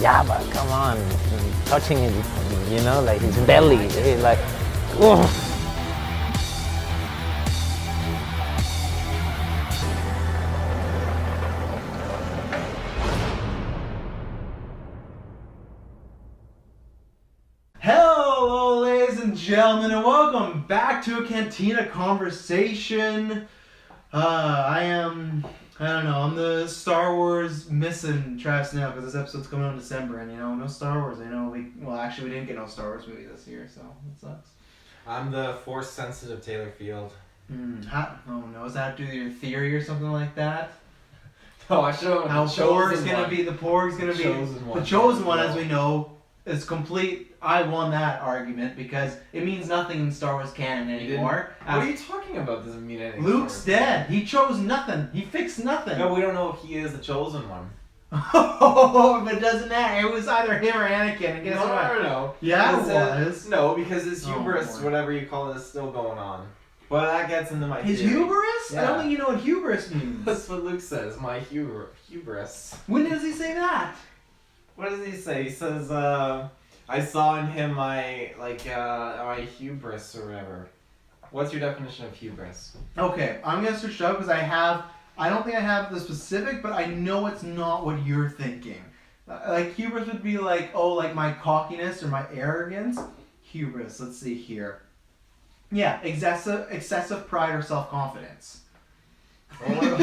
yeah, but come on, touching his, like his belly, like, ugh. Hello, ladies and gentlemen, and welcome back to a Cantina conversation. I'm the Star Wars missing Travis now because this episode's coming out in December, and no Star Wars. I know we didn't get no Star Wars movie this year, so it sucks. I'm the Force-sensitive Taylor Field. Does that do your theory or something like that? No, I showed How Porg's gonna be the chosen one, as we know, is complete. I won that argument because it means nothing in Star Wars canon anymore. What are you talking about? Doesn't mean anything. Luke's dead. He chose nothing. He fixed nothing. No, we don't know if he is the chosen one. Oh, but it doesn't matter. It was either him or Anakin. And guess what? No. Yeah, it was. No, because his hubris, whatever you call it, is still going on. But that gets into my His theory. hubris? Yeah. I don't think you know what hubris means. That's what Luke says. My hubris. When does he say that? What does he say? He says, I saw in him my hubris or whatever. What's your definition of hubris? Okay, I'm gonna search it up because I don't think I have the specific, but I know it's not what you're thinking. Like hubris would be like, like my cockiness or my arrogance. Hubris, let's see here. Yeah, excessive pride or self-confidence. Hubris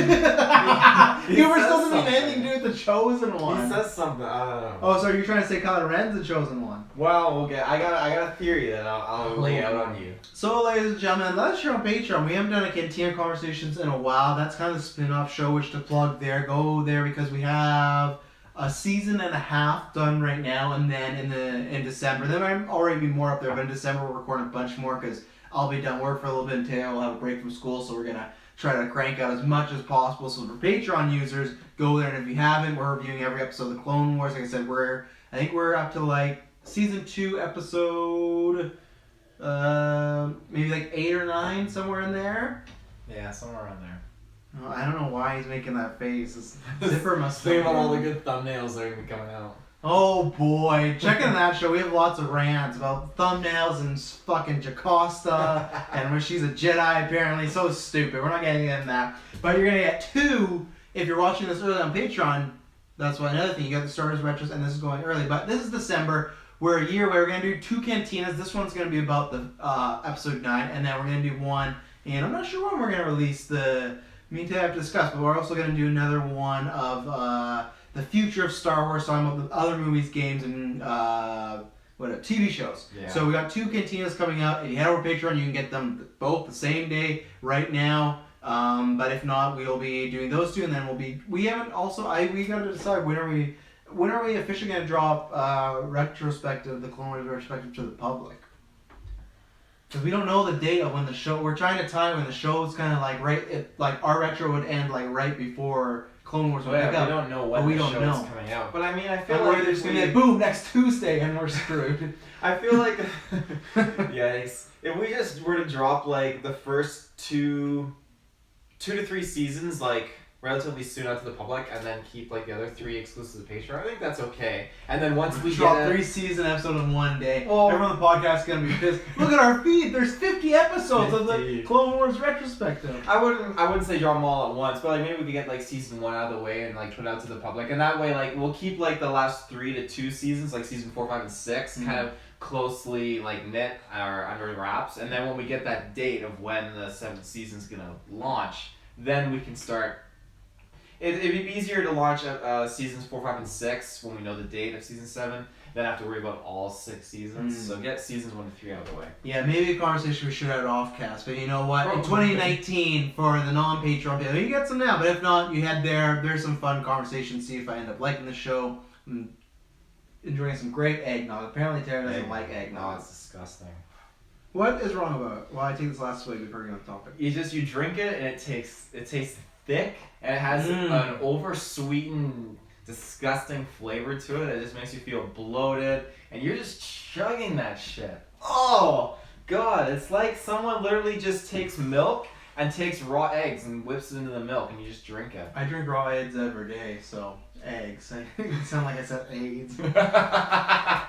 doesn't mean anything to do with the chosen one. He says something. I don't know. Oh, so you're trying to say Kylo Ren's the chosen one? Well, okay. I got a theory that I'll lay out on you. So, ladies and gentlemen, unless you're on Patreon, we haven't done a Cantina Conversations in a while. That's kind of the spin-off show, which to plug there. Go there because we have a season and a half done right now, and then in December, there might already be more up there, but in December we're recording a bunch more because I'll be done work for a little bit, and Taylor will have a break from school, so we're gonna try to crank out as much as possible. So for Patreon users, go there, and if you haven't, we're reviewing every episode of the Clone Wars. Like I said, I think we're up to like season 2 episode maybe like 8 or 9, somewhere in there. Yeah, somewhere around there. I don't know why he's making that face. Zipper must think about all the good thumbnails that are gonna be coming out. Oh boy, check in that show. We have lots of rants about thumbnails and fucking Jocasta and when she's a Jedi apparently. So stupid. We're not getting into that. But you're gonna get 2 if you're watching this early on Patreon. That's one another thing. You got the Star Wars Retros, and this is going early. But this is December. We're a year away. We're gonna do 2 Cantinas. This one's gonna be about the episode 9, and then we're gonna do one. And I'm not sure when we're gonna release the. Me and Ted have to discuss, but we're also gonna do another one of the future of Star Wars, talking about the other movies, games, and TV shows. Yeah. So we got 2 Cantinas coming out. If you head over to Patreon, you can get them both the same day right now. But if not, we'll be doing those 2, and then we got to decide when are we officially going to drop retrospective, the Clone Wars retrospective to the public. Because we don't know the date of when the show. We're trying to time when the show's kind of like our retro would end like right before Clone Wars would pick up. We don't know when the show is coming out. But I mean, I feel like there's gonna be boom next Tuesday and we're screwed. I feel like yikes. If we just were to drop like the first 2 to 3 seasons like relatively soon out to the public, and then keep like the other 3 exclusive to Patreon, I think that's okay. And then once we drop 3 season episodes in one day, everyone on the podcast is gonna be pissed. Look at our feed. There's 50 episodes of the Clone Wars retrospective. I wouldn't say drop them all at once, but like maybe we could get like season 1 out of the way and like put it out to the public, and that way like we'll keep like the last 3 to 2 seasons, like season 4, 5, and 6, kind of closely like knit or under wraps, and then when we get that date of when the 7th season's gonna launch, then we can start. It'd be easier to launch seasons 4, 5, and 6 when we know the date of season 7 than have to worry about all 6 seasons. So get seasons 1 to 3 out of the way. Yeah, maybe a conversation we should have off-cast, but you know what? In 2019, for the non-Patreon people, you get some now, but if not, you head there. There's some fun conversations. See if I end up liking the show. I'm enjoying some great eggnog. Apparently, Tara doesn't like eggnog. Oh, it's disgusting. What is wrong about it? Well, I take this last swig before we get on the topic. You drink it and it tastes thick, and it has an over-sweetened, disgusting flavor to it. It just makes you feel bloated, and you're just chugging that shit. Oh, God, it's like someone literally just takes milk and takes raw eggs and whips it into the milk, and you just drink it. I drink raw eggs every day, so eggs. It sound like I said AIDS.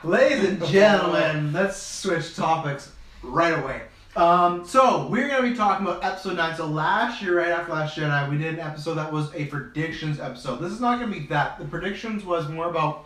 Ladies and gentlemen, let's switch topics right away. So we're going to be talking about episode 9. So last year, right after Last Jedi, we did an episode that was a predictions episode. This is not going to be that. The predictions was more about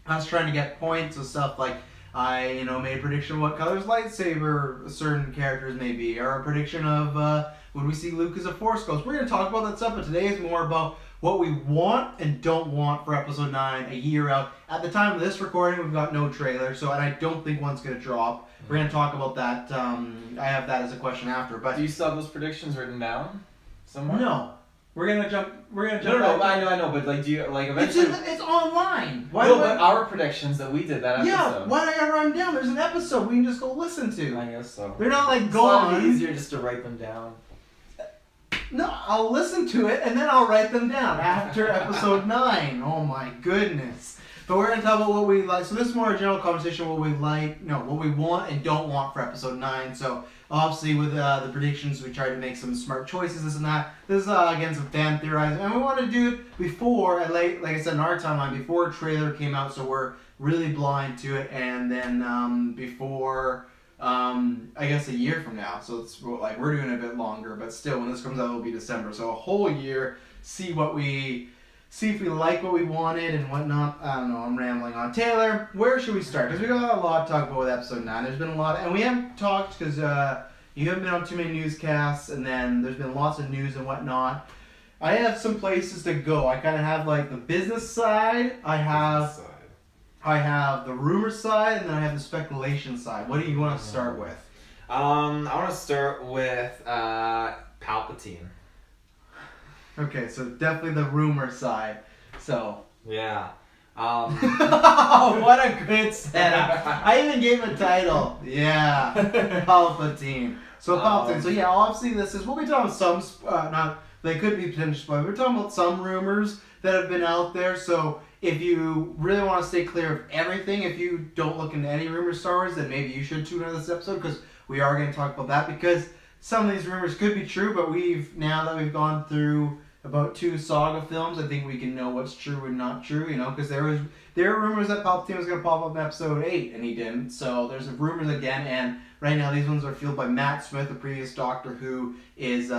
us trying to get points and stuff like I, made a prediction of what color's lightsaber certain characters may be, or a prediction of would we see Luke as a Force Ghost. We're going to talk about that stuff, but today is more about what we want and don't want for episode 9 a year out. At the time of this recording, we've got no trailer, and I don't think one's going to drop. We're going to talk about that. I have that as a question after. But do you still have those predictions written down somewhere? No. We're gonna jump. No, I know, but do you eventually? It's online. But our predictions that we did that episode. Yeah, why do I gotta write them down? There's an episode we can just go listen to. I guess so. They're not It's gone. easier just to write them down. No, I'll listen to it and then I'll write them down after episode 9. Oh my goodness. But we're gonna talk about what we like. So this is more a general conversation. What we want and don't want for episode 9. So obviously with the predictions, we tried to make some smart choices, this and that. This is again some fan theorizing, and we want to do it before, like I said in our timeline, before a trailer came out, so we're really blind to it, and then before I guess a year from now. So it's like we're doing it a bit longer, but still, when this comes out, it'll be December. So a whole year, see if we like what we wanted and whatnot. I don't know, I'm rambling on. Taylor, where should we start? Because we got a lot to talk about with episode 9. There's been a lot, and we haven't talked because you haven't been on too many newscasts, and then there's been lots of news and whatnot. I have some places to go. I kind of have like the business side. I have the rumor side, and then I have the speculation side. What do you want to start with? I want to start with Palpatine. Okay, so definitely the rumor side. So. Yeah. What a good setup. I even gave him a title. Yeah. Palpatine. So Palpatine. So yeah, obviously we'll be talking about some, they could be potential spoilers. We're talking about some rumors that have been out there. So if you really want to stay clear of everything, if you don't look into any rumors Star Wars, then maybe you should tune into this episode because we are going to talk about that because some of these rumors could be true, but now that we've gone through about 2 saga films, I think we can know what's true and not true, because there were rumors that Palpatine was going to pop up in episode 8, and he didn't, so there's rumors again, and right now these ones are fueled by Matt Smith, the previous Doctor, who is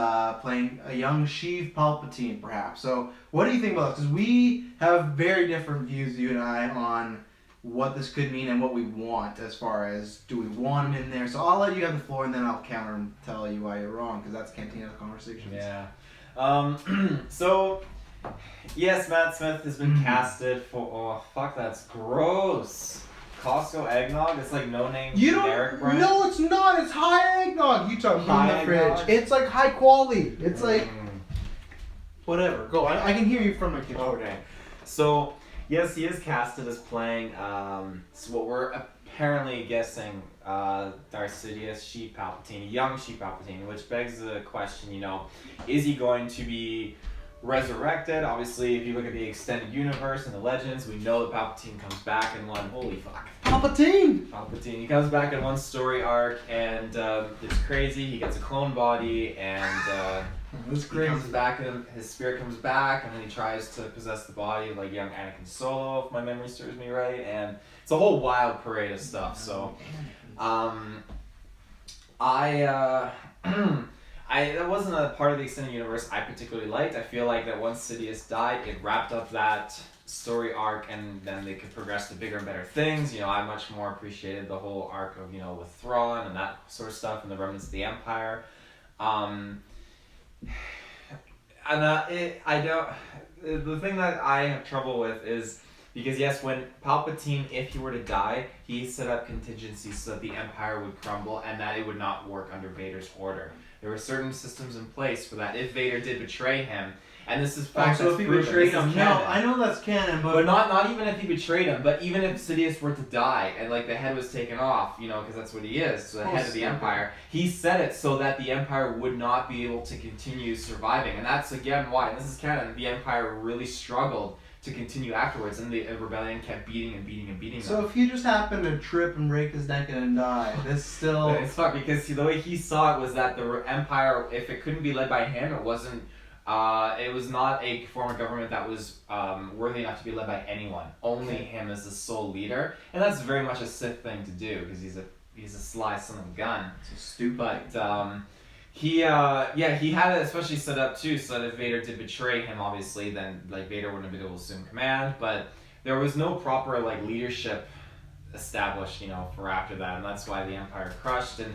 playing a young Sheev Palpatine, perhaps. So, what do you think about this? Because we have very different views, you and I, on what this could mean and what we want as far as do we want him in there. So I'll let you have the floor, and then I'll counter and tell you why you're wrong, because that's Cantina Conversations. Yeah. So, yes, Matt Smith has been casted for, that's gross. Costco eggnog? It's like no-name generic brand? No, it's not. It's high eggnog. You talk from the fridge. Eggnog? It's like high quality. It's like, whatever. Go. I can hear you from my kitchen. Okay. So, yes, he is casted as playing, what we're apparently guessing, Darth Sidious, Sheev Palpatine, young Sheev Palpatine, which begs the question, is he going to be resurrected? Obviously, if you look at the extended universe and the legends, we know that Palpatine comes back in one. Holy fuck. Palpatine! He comes back in one story arc, and it's crazy. He gets a clone body, and That's he crazy. comes back, and his spirit comes back, and then he tries to possess the body of like young Anakin Solo, if my memory serves me right, and it's a whole wild parade of stuff. So, that wasn't a part of the extended universe I particularly liked. I feel like that once Sidious died, it wrapped up that story arc, and then they could progress to bigger and better things. I much more appreciated the whole arc of, with Thrawn and that sort of stuff, and the remnants of the Empire. The thing that I have trouble with is, because yes, when Palpatine, if he were to die, he set up contingencies so that the Empire would crumble and that it would not work under Vader's order. There were certain systems in place for that if Vader did betray him, and this is fact. So if he betrayed him, no, I know that's canon, but not even if he betrayed him, but even if Sidious were to die and like the head was taken off, because that's what he is, so the head of the Empire, he set it so that the Empire would not be able to continue surviving, and that's again why, and this is canon, the Empire really struggled to continue afterwards, and the rebellion kept beating and beating and beating So them. if he just happened to trip and break his neck and die, this still... It's fucked because the way he saw it was that the empire, if it couldn't be led by him, it wasn't. It was not a form of government that was worthy enough to be led by anyone. Only him as the sole leader, and that's very much a Sith thing to do because he's a sly son of a gun. It's stupid. But he had it especially set up too, so that if Vader did betray him, obviously, then like Vader wouldn't have been able to assume command. But there was no proper like leadership established, for after that, and that's why the Empire crushed. And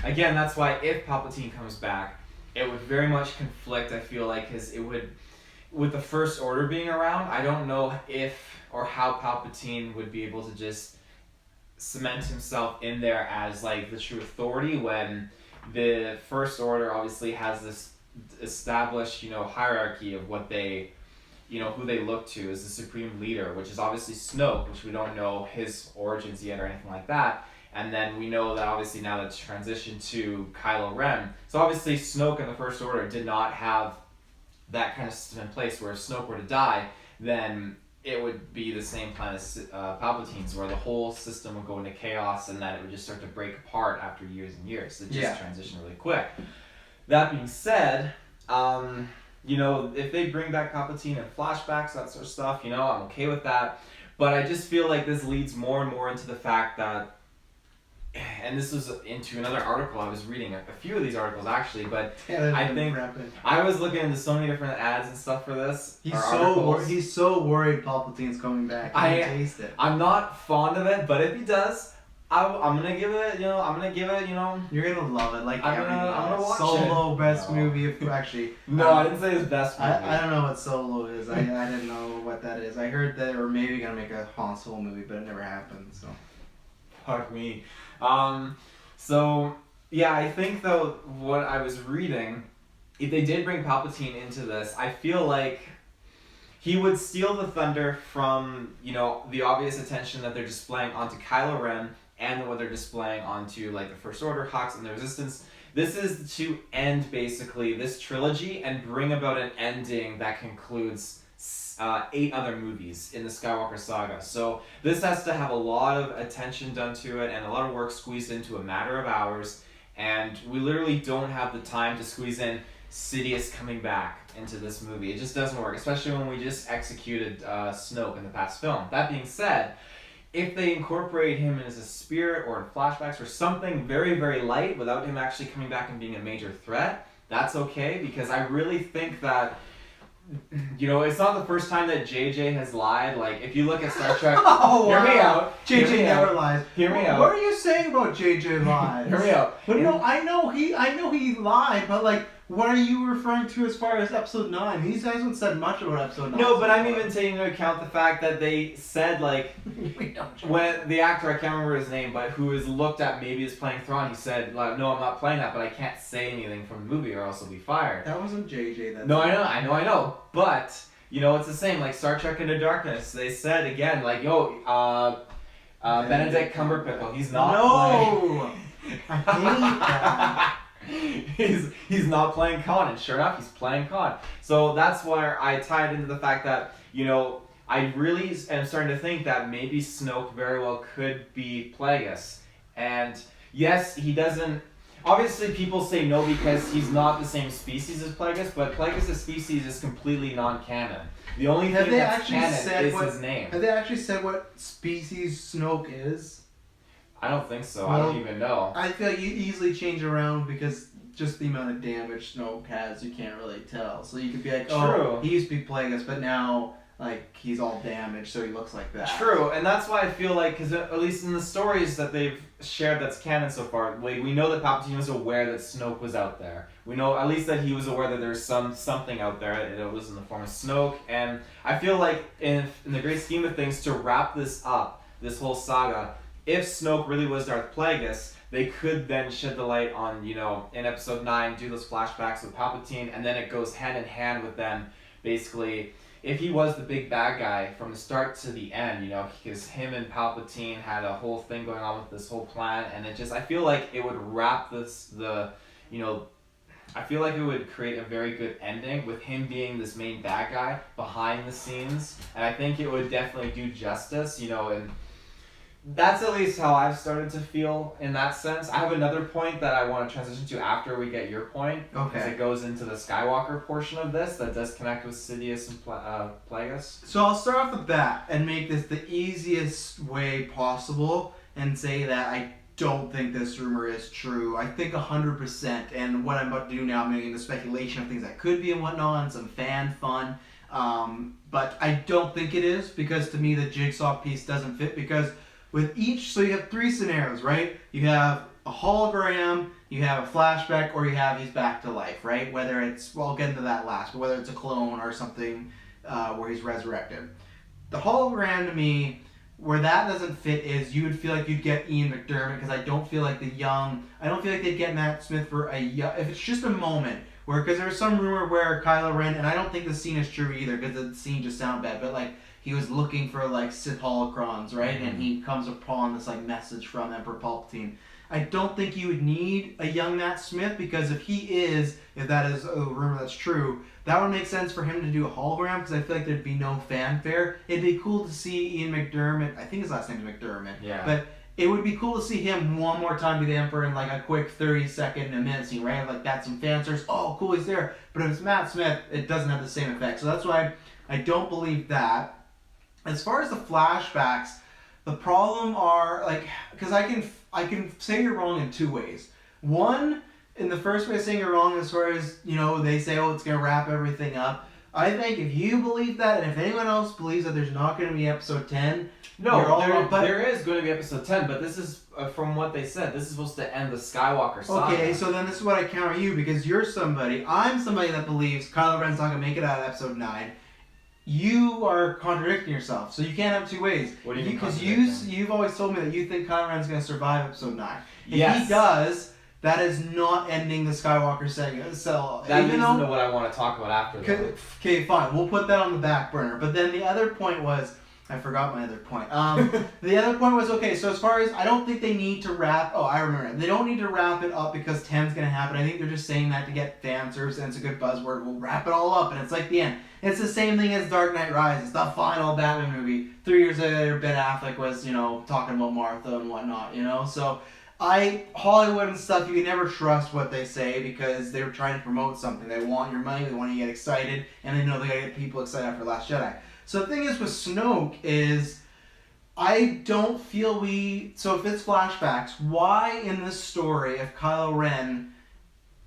again, that's why if Palpatine comes back, it would very much conflict, I feel like, because it would, with the First Order being around, I don't know if or how Palpatine would be able to just cement himself in there as like the true authority when the First Order obviously has this established, hierarchy of what they, who they look to as the supreme leader, which is obviously Snoke, which we don't know his origins yet or anything like that. And then we know that obviously now that's transitioned to Kylo Ren. So obviously Snoke and the First Order did not have that kind of system in place where if Snoke were to die, then it would be the same plan as Palpatine's, where the whole system would go into chaos and then it would just start to break apart after years and years. It just transitioned really quick. That being said, if they bring back Palpatine and flashbacks, that sort of stuff, I'm okay with that. But I just feel like this leads more and more into the fact that, and this was into another article I was reading, a few of these articles actually, but I think I was looking into so many different ads and stuff for this. He's so worried Palpatine's coming back. I taste it. I'm not fond of it, but if he does, I'm gonna give it. You're gonna love it. Like I'm gonna watch Solo it. best movie. If actually. No, I didn't say his best movie. I don't know what Solo is. I didn't know what that is. I heard that they were maybe gonna make a Han Solo movie, but it never happened. So. Fuck me. So yeah, I think though what I was reading, if they did bring Palpatine into this, I feel like he would steal the thunder from, the obvious attention that they're displaying onto Kylo Ren and what they're displaying onto like the First Order, Hux, and the Resistance. This is to end basically this trilogy and bring about an ending that concludes 8 other movies in the Skywalker saga. So this has to have a lot of attention done to it and a lot of work squeezed into a matter of hours, and we literally don't have the time to squeeze in Sidious coming back into this movie. It just doesn't work, especially when we just executed Snoke in the past film. That being said, if they incorporate him as a spirit or in flashbacks or something very, very light without him actually coming back and being a major threat, that's okay, because I really think that it's not the first time that JJ has lied. Like, if you look at Star Trek, hear me out. JJ never lies. Hear me out. What are you saying about JJ lies? Hear me out. But no, I know he lied, but like, what are you referring to as far as Episode 9? He hasn't said much about Episode 9. No, but I'm even taking into account the fact that they said, like, when the actor, I can't remember his name, but who is looked at maybe as playing Thrawn, he said, like, no, I'm not playing that, but I can't say anything from the movie or else I'll be fired. That wasn't JJ. No, I know. But, it's the same, like Star Trek Into Darkness. They said, again, like, Benedict Cumberbatch, he's not playing. I hate that. he's not playing Khan, and sure enough, he's playing Khan. So that's where I tied into the fact that, I really am starting to think that maybe Snoke very well could be Plagueis. And yes, he doesn't... Obviously, people say no because he's not the same species as Plagueis, but Plagueis' species is completely non-canon. The only thing that's canon is his name. Have they actually said what species Snoke is? I don't think so. I don't even know. I feel like you easily change around because just the amount of damage Snoke has, you can't really tell. So you could be like, oh, he used to be Plagueis, but now like he's all damaged, so he looks like that. True, and that's why I feel like, because at least in the stories that they've shared that's canon so far, we know that Palpatine was aware that Snoke was out there. We know at least that he was aware that there's something out there, and it was in the form of Snoke. And I feel like in the great scheme of things, to wrap this up, this whole saga, if Snoke really was Darth Plagueis, they could then shed the light on, in Episode 9, do those flashbacks with Palpatine, and then it goes hand in hand with them, basically, if he was the big bad guy from the start to the end, because him and Palpatine had a whole thing going on with this whole plan, and I feel like it would wrap I feel like it would create a very good ending with him being this main bad guy behind the scenes, and I think it would definitely do justice, and that's at least how I've started to feel in that sense. I have another point that I want to transition to after we get your point, because it goes into the Skywalker portion of this that does connect with Sidious and Plagueis. So I'll start off the bat and make this the easiest way possible and say that I don't think this rumor is true. I think 100%, and what I'm about to do now, I'm going to get into speculation of things that could be and whatnot, and some fan fun. But I don't think it is, because to me the jigsaw piece doesn't fit, because with each, so you have 3 scenarios, right? You have a hologram, you have a flashback, or you have he's back to life, right? Whether it's, well, I'll get into that last, but whether it's a clone or something where he's resurrected. The hologram to me, where that doesn't fit is you would feel like you'd get Ian McDiarmid, because I don't feel like I don't feel like they'd get Matt Smith for if it's just a moment, where, because there's some rumor where Kylo Ren, and I don't think the scene is true either, because the scene just sounded bad, but like, he was looking for like Sith holocrons, right? Mm-hmm. And he comes upon this like message from Emperor Palpatine. I don't think you would need a young Matt Smith, because if that is a rumor that's true, that would make sense for him to do a hologram, because I feel like there'd be no fanfare. It'd be cool to see Ian McDiarmid, I think his last name is McDiarmid, yeah. But it would be cool to see him one more time be the Emperor in like a quick 30-second minute scene, right? Like that's some fan service. Oh, cool, he's there. But if it's Matt Smith, it doesn't have the same effect. So that's why I don't believe that. As far as the flashbacks, the problem are like, because I can say you're wrong in 2 ways. One, in the first way of saying you're wrong as far as, they say, oh, it's going to wrap everything up. I think if you believe that, and if anyone else believes that there's not going to be episode 10, there is going to be episode 10, but this is, from what they said, this is supposed to end the Skywalker saga. Okay, so then this is what I counter you, because I'm somebody that believes Kylo Ren's not going to make it out of episode 9. You are contradicting yourself, so you can't have 2 ways. What do you mean? Because you've always told me that you think Kylo Ren's going to survive episode 9. If he does, that is not ending the Skywalker saga. So that leads into what I want to talk about after. Okay, fine. We'll put that on the back burner. But then the other point was, I forgot my other point. The other point was, okay, so as far as, I don't think they need to wrap, I remember. They don't need to wrap it up because 10's going to happen. I think they're just saying that to get fan service, and it's a good buzzword. We'll wrap it all up, and it's like the end. It's the same thing as Dark Knight Rises, the final Batman movie. 3 years later, Ben Affleck was, talking about Martha and whatnot, So, Hollywood and stuff, you can never trust what they say, because they're trying to promote something. They want your money, they want you to get excited, and they know they gotta get people excited after Last Jedi. So the thing is with Snoke is, I don't feel so if it's flashbacks, why in this story, if Kylo Ren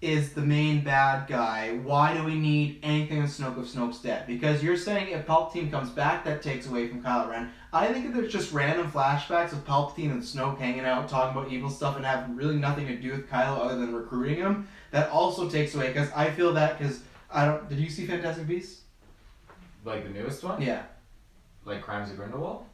is the main bad guy, why do we need anything with Snoke if Snoke's dead? Because you're saying if Palpatine comes back, that takes away from Kylo Ren. I think if there's just random flashbacks of Palpatine and Snoke hanging out, talking about evil stuff, and have really nothing to do with Kylo other than recruiting him, that also takes away, because I feel that, did you see Fantastic Beasts? Like the newest one? Yeah. Like Crimes of Grindelwald?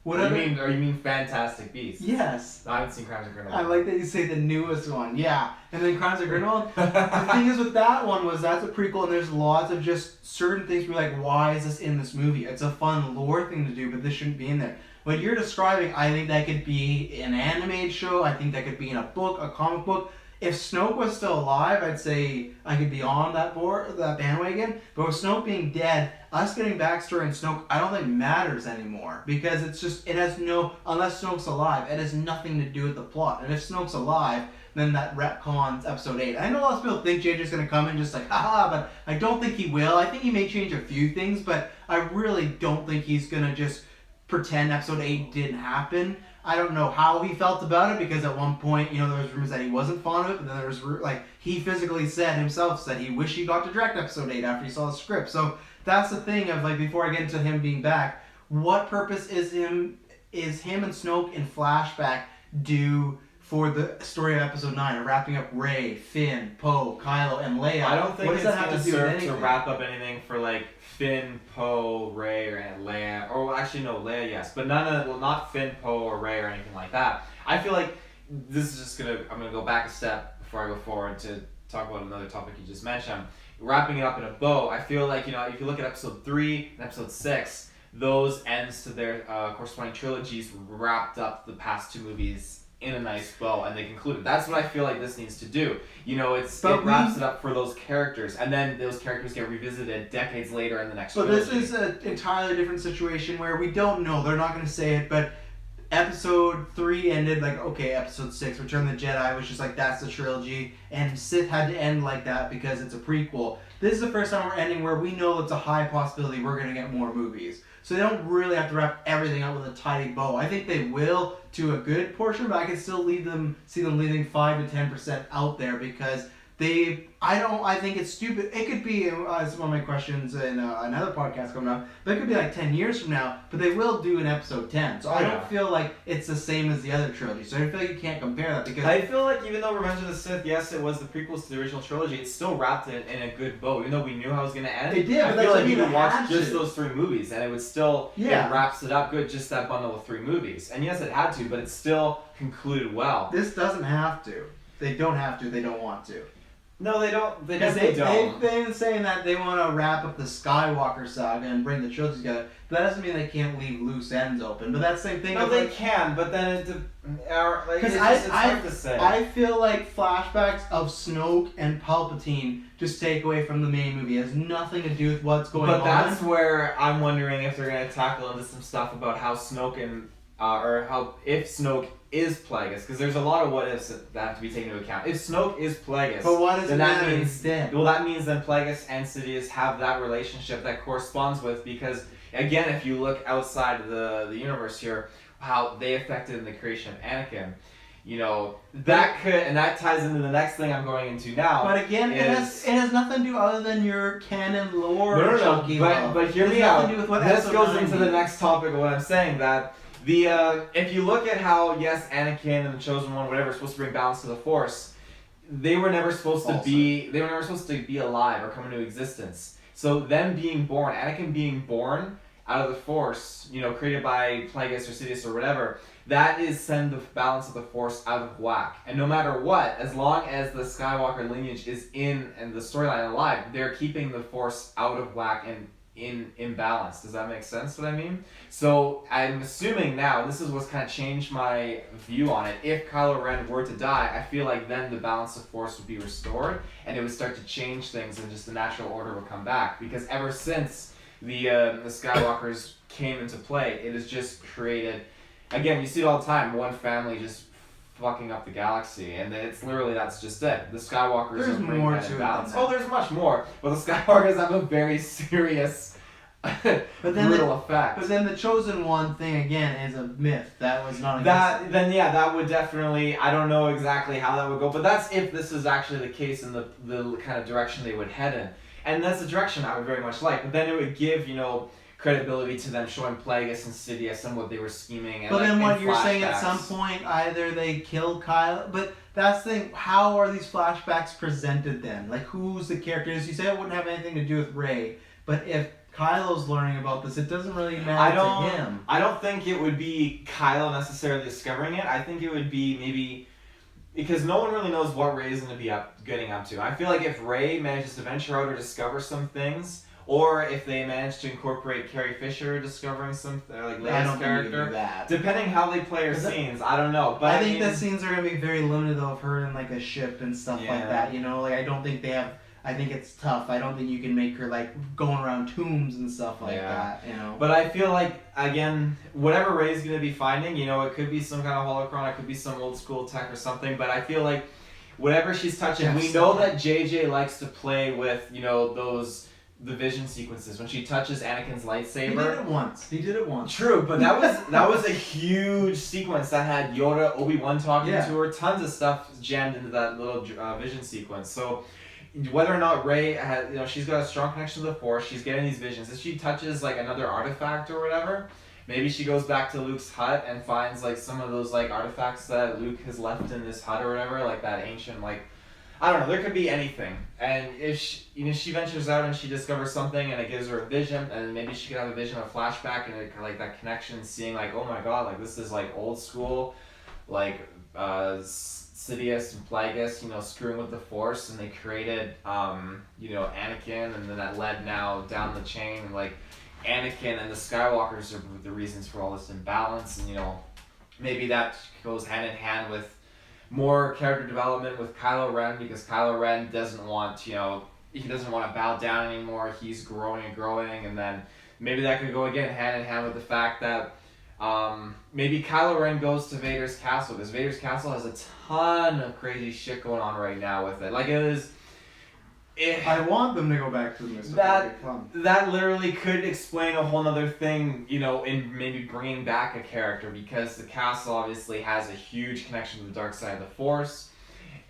What you mean Fantastic Beasts? Yes. No, I haven't seen Crimes of Grindelwald. I like that you say the newest one. Yeah. And then Crimes of Grindelwald. The thing is with that one was that's a prequel, and there's lots of just certain things where like, why is this in this movie? It's a fun lore thing to do, but this shouldn't be in there. What you're describing, I think that could be an animated show. I think that could be in a book, a comic book. If Snoke was still alive, I'd say I could be on that bandwagon. But with Snoke being dead, us getting backstory in Snoke, I don't think matters anymore. Because unless Snoke's alive, it has nothing to do with the plot. And if Snoke's alive, then that retcons episode 8. I know lots of people think JJ's going to come in just like, haha, but I don't think he will. I think he may change a few things, but I really don't think he's going to just pretend episode 8 didn't happen. I don't know how he felt about it, because at one point, there was rumors that he wasn't fond of it, but then there was, he physically said he wished he got to direct episode 8 after he saw the script. So that's the thing of, before I get into him being back, what purpose is him and Snoke in flashback do for the story of episode 9, of wrapping up Rey, Finn, Poe, Kylo, and Leia? I don't think it's going to serve to wrap up anything for, Finn, Poe, Rey, and Leia. Or actually, no, Leia, yes. But not Finn, Poe, or Rey, or anything like that. I feel like this is just I'm going to go back a step before I go forward to talk about another topic you just mentioned. Wrapping it up in a bow, I feel like, if you look at episode 3 and episode 6, those ends to their corresponding trilogies wrapped up the past 2 movies in a nice bow and they conclude it. That's what I feel like this needs to do. You know, it wraps it up for those characters, and then those characters get revisited decades later in the next trilogy. But this is an entirely different situation where we don't know. They're not going to say it, but Episode 3 ended like, okay, Episode 6, Return of the Jedi, was just like, that's the trilogy, and Sith had to end like that because it's a prequel. This is the first time we're ending where we know it's a high possibility we're going to get more movies. So they don't really have to wrap everything up with a tidy bow. I think they will to a good portion, but I can still see them leaving 5 to 10% out there because I think it's stupid. It could be, as one of my questions in another podcast coming up, but it could be like 10 years from now, but they will do an episode 10. So I don't feel like it's the same as the other trilogy. So I feel like you can't compare that because... I feel like even though Revenge of the Sith, yes, it was the prequels to the original trilogy, it still wrapped it in a good bow. Even though we knew how it was going to end, it did, I feel like you could watch just those 3 movies and it would still, it wraps it up good, just that bundle of 3 movies. And yes, it had to, but it still concluded well. This doesn't have to. They don't have to, they don't want to. No, they don't. They don't. They've been saying that they want to wrap up the Skywalker saga and bring the trilogy together. But that doesn't mean they can't leave loose ends open. But that's the same thing. No, they can, but then it's hard to say. I feel like flashbacks of Snoke and Palpatine just take away from the main movie. It has nothing to do with what's going on. But that's where I'm wondering if they're going to tackle into some stuff about how Snoke and if Snoke is Plagueis, because there's a lot of what ifs that have to be taken into account. If Snoke is Plagueis, but what does then that means dead? Well, that means then Plagueis and Sidious have that relationship that corresponds with, because again, if you look outside of the universe here, how they affected in the creation of Anakin, you know, that could, and that ties into the next thing I'm going into now. But again, it has nothing to do other than your canon lore. But hear me out. This goes into the next topic of what I'm saying, that if you look at how, yes, Anakin and the Chosen One, whatever, is supposed to bring balance to the Force, they were never supposed to be alive or come into existence. So them being born, Anakin being born out of the Force, you know, created by Plagueis or Sidious or whatever, that is send the balance of the Force out of whack. And no matter what, as long as the Skywalker lineage is in and the storyline alive, they're keeping the Force out of whack and in imbalance. Does that make sense what I mean? So I'm assuming now, this is what's kind of changed my view on it, if Kylo Ren were to die, I feel like then the balance of Force would be restored and it would start to change things and just the natural order would come back. Because ever since the Skywalkers came into play, it has just created, again, you see it all the time, one family just fucking up the galaxy, and it's literally, that's just it. The Skywalkers there's are bringing more that to imbalance. it than that. Oh, there's much more, but the Skywalkers have a very serious brutal effect. But then the Chosen One thing again is a myth. That was not a that would definitely, I don't know exactly how that would go, but that's if this is actually the case in the kind of direction they would head in. And that's the direction I would very much like. But then it would give, you know, credibility to them showing Plagueis and Sidious and what they were scheming. And but then what you're flashbacks. saying at some point, either they killed Kylo, but that's the thing, how are these flashbacks presented then? Like, who's the characters? You say it wouldn't have anything to do with Rey, but if Kylo's learning about this, it doesn't really matter to him. I don't think it would be Kylo necessarily discovering it. I think it would be maybe, because no one really knows what Rey is going to be getting up to. I feel like if Rey manages to venture out or discover some things, or if they manage to incorporate Carrie Fisher discovering some, like Leia's character, depending how they play her scenes, I don't know. But I think the scenes are going to be very limited though of her in like a ship and stuff like that. You know, like I don't think they have. I think it's tough. I don't think you can make her like going around tombs and stuff like that, you know. But I feel like, again, whatever Rey's going to be finding, you know, it could be some kind of holocron, it could be some old school tech or something, but I feel like whatever she's touching, we know that JJ likes to play with, you know, the vision sequences. When she touches Anakin's lightsaber. He did it once. True, but that was a huge sequence that had Yoda, Obi-Wan talking to her, tons of stuff jammed into that little vision sequence. So whether or not Rey has, you know, she's got a strong connection to the Force, she's getting these visions. If she touches like another artifact or whatever, maybe she goes back to Luke's hut and finds like some of those like artifacts that Luke has left in this hut or whatever, like that ancient, like, I don't know, there could be anything. And if she, you know, she ventures out and she discovers something and it gives her a vision, and maybe she could have a vision, a flashback, and it, like that connection, seeing like, oh my god, like this is like old school, like Sidious and Plagueis, you know, screwing with the Force, and they created, you know, Anakin, and then that led now down the chain, like Anakin and the Skywalkers are the reasons for all this imbalance, and you know, maybe that goes hand in hand with more character development with Kylo Ren, because Kylo Ren doesn't want, he doesn't want to bow down anymore. He's growing and growing, and then maybe that could go again hand in hand with the fact that maybe Kylo Ren goes to Vader's castle, because Vader's castle has a ton of crazy shit going on right now with it. Like I want them to go back to the mystical. That literally could explain a whole other thing, in maybe bringing back a character, because the castle obviously has a huge connection to the dark side of the Force,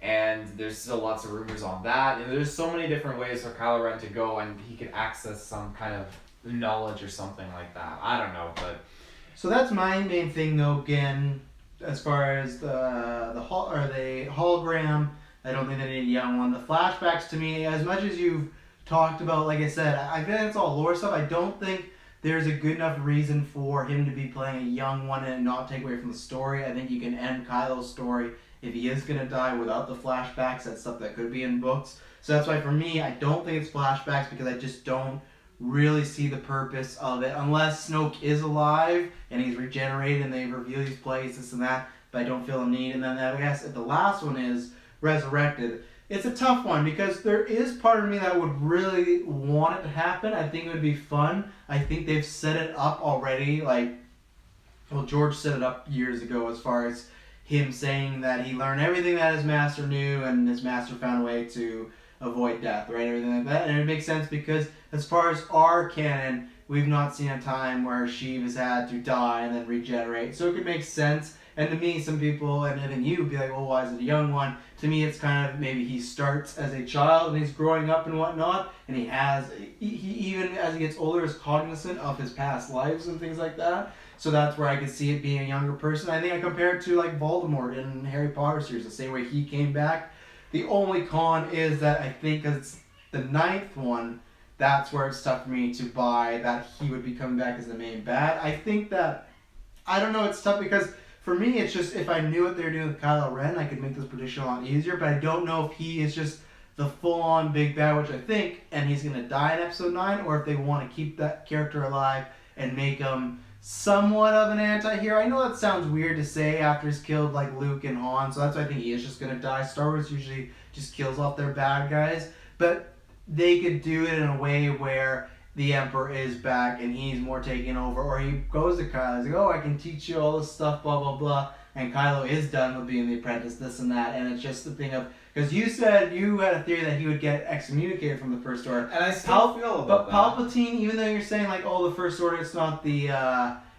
and there's still lots of rumors on that, and there's so many different ways for Kylo Ren to go, and he could access some kind of knowledge or something like that. I don't know, but... So that's my main thing, though, again, as far as the hologram. I don't think they need a young one. The flashbacks, to me, as much as you've talked about, like I said, I think it's all lore stuff. I don't think there's a good enough reason for him to be playing a young one and not take away from the story. I think you can end Kylo's story if he is going to die without the flashbacks. That's stuff that could be in books. So that's why, for me, I don't think it's flashbacks, because I just don't really see the purpose of it. Unless Snoke is alive and he's regenerated and they reveal these plays, this and that, but I don't feel a need. And then I guess if the last one is resurrected, it's a tough one, because there is part of me that would really want it to happen. I think it would be fun. I think they've set it up already. George set it up years ago, as far as him saying that he learned everything that his master knew, and his master found a way to avoid death, right? Everything like that. And it makes sense, because as far as our canon, we've not seen a time where Sheev has had to die and then regenerate. So it could make sense. And to me, some people, and even you, would be like, well, why is it a young one? To me, it's kind of, maybe he starts as a child and he's growing up and whatnot, and he even as he gets older, is cognizant of his past lives and things like that. So that's where I could see it being a younger person. I think I compare it to like Voldemort in Harry Potter series, the same way he came back. The only con is that I think, because it's the 9th one, that's where it's tough for me to buy that he would be coming back as the main bad. I think that, I don't know, it's tough, because for me, it's just, if I knew what they were doing with Kylo Ren, I could make this prediction a lot easier, but I don't know if he is just the full-on big bad, which I think, and he's going to die in Episode 9, or if they want to keep that character alive and make him somewhat of an anti-hero. I know that sounds weird to say after he's killed, like, Luke and Han, so that's why I think he is just going to die. Star Wars usually just kills off their bad guys, but they could do it in a way where the Emperor is back and he's more taking over, or he goes to Kylo, he's like, oh, I can teach you all this stuff, blah, blah, blah, and Kylo is done with being the apprentice, this and that, and it's just the thing of, because you said you had a theory that he would get excommunicated from the First Order. And I still feel about that. But Palpatine, even though you're saying, like, oh, the First Order, it's not the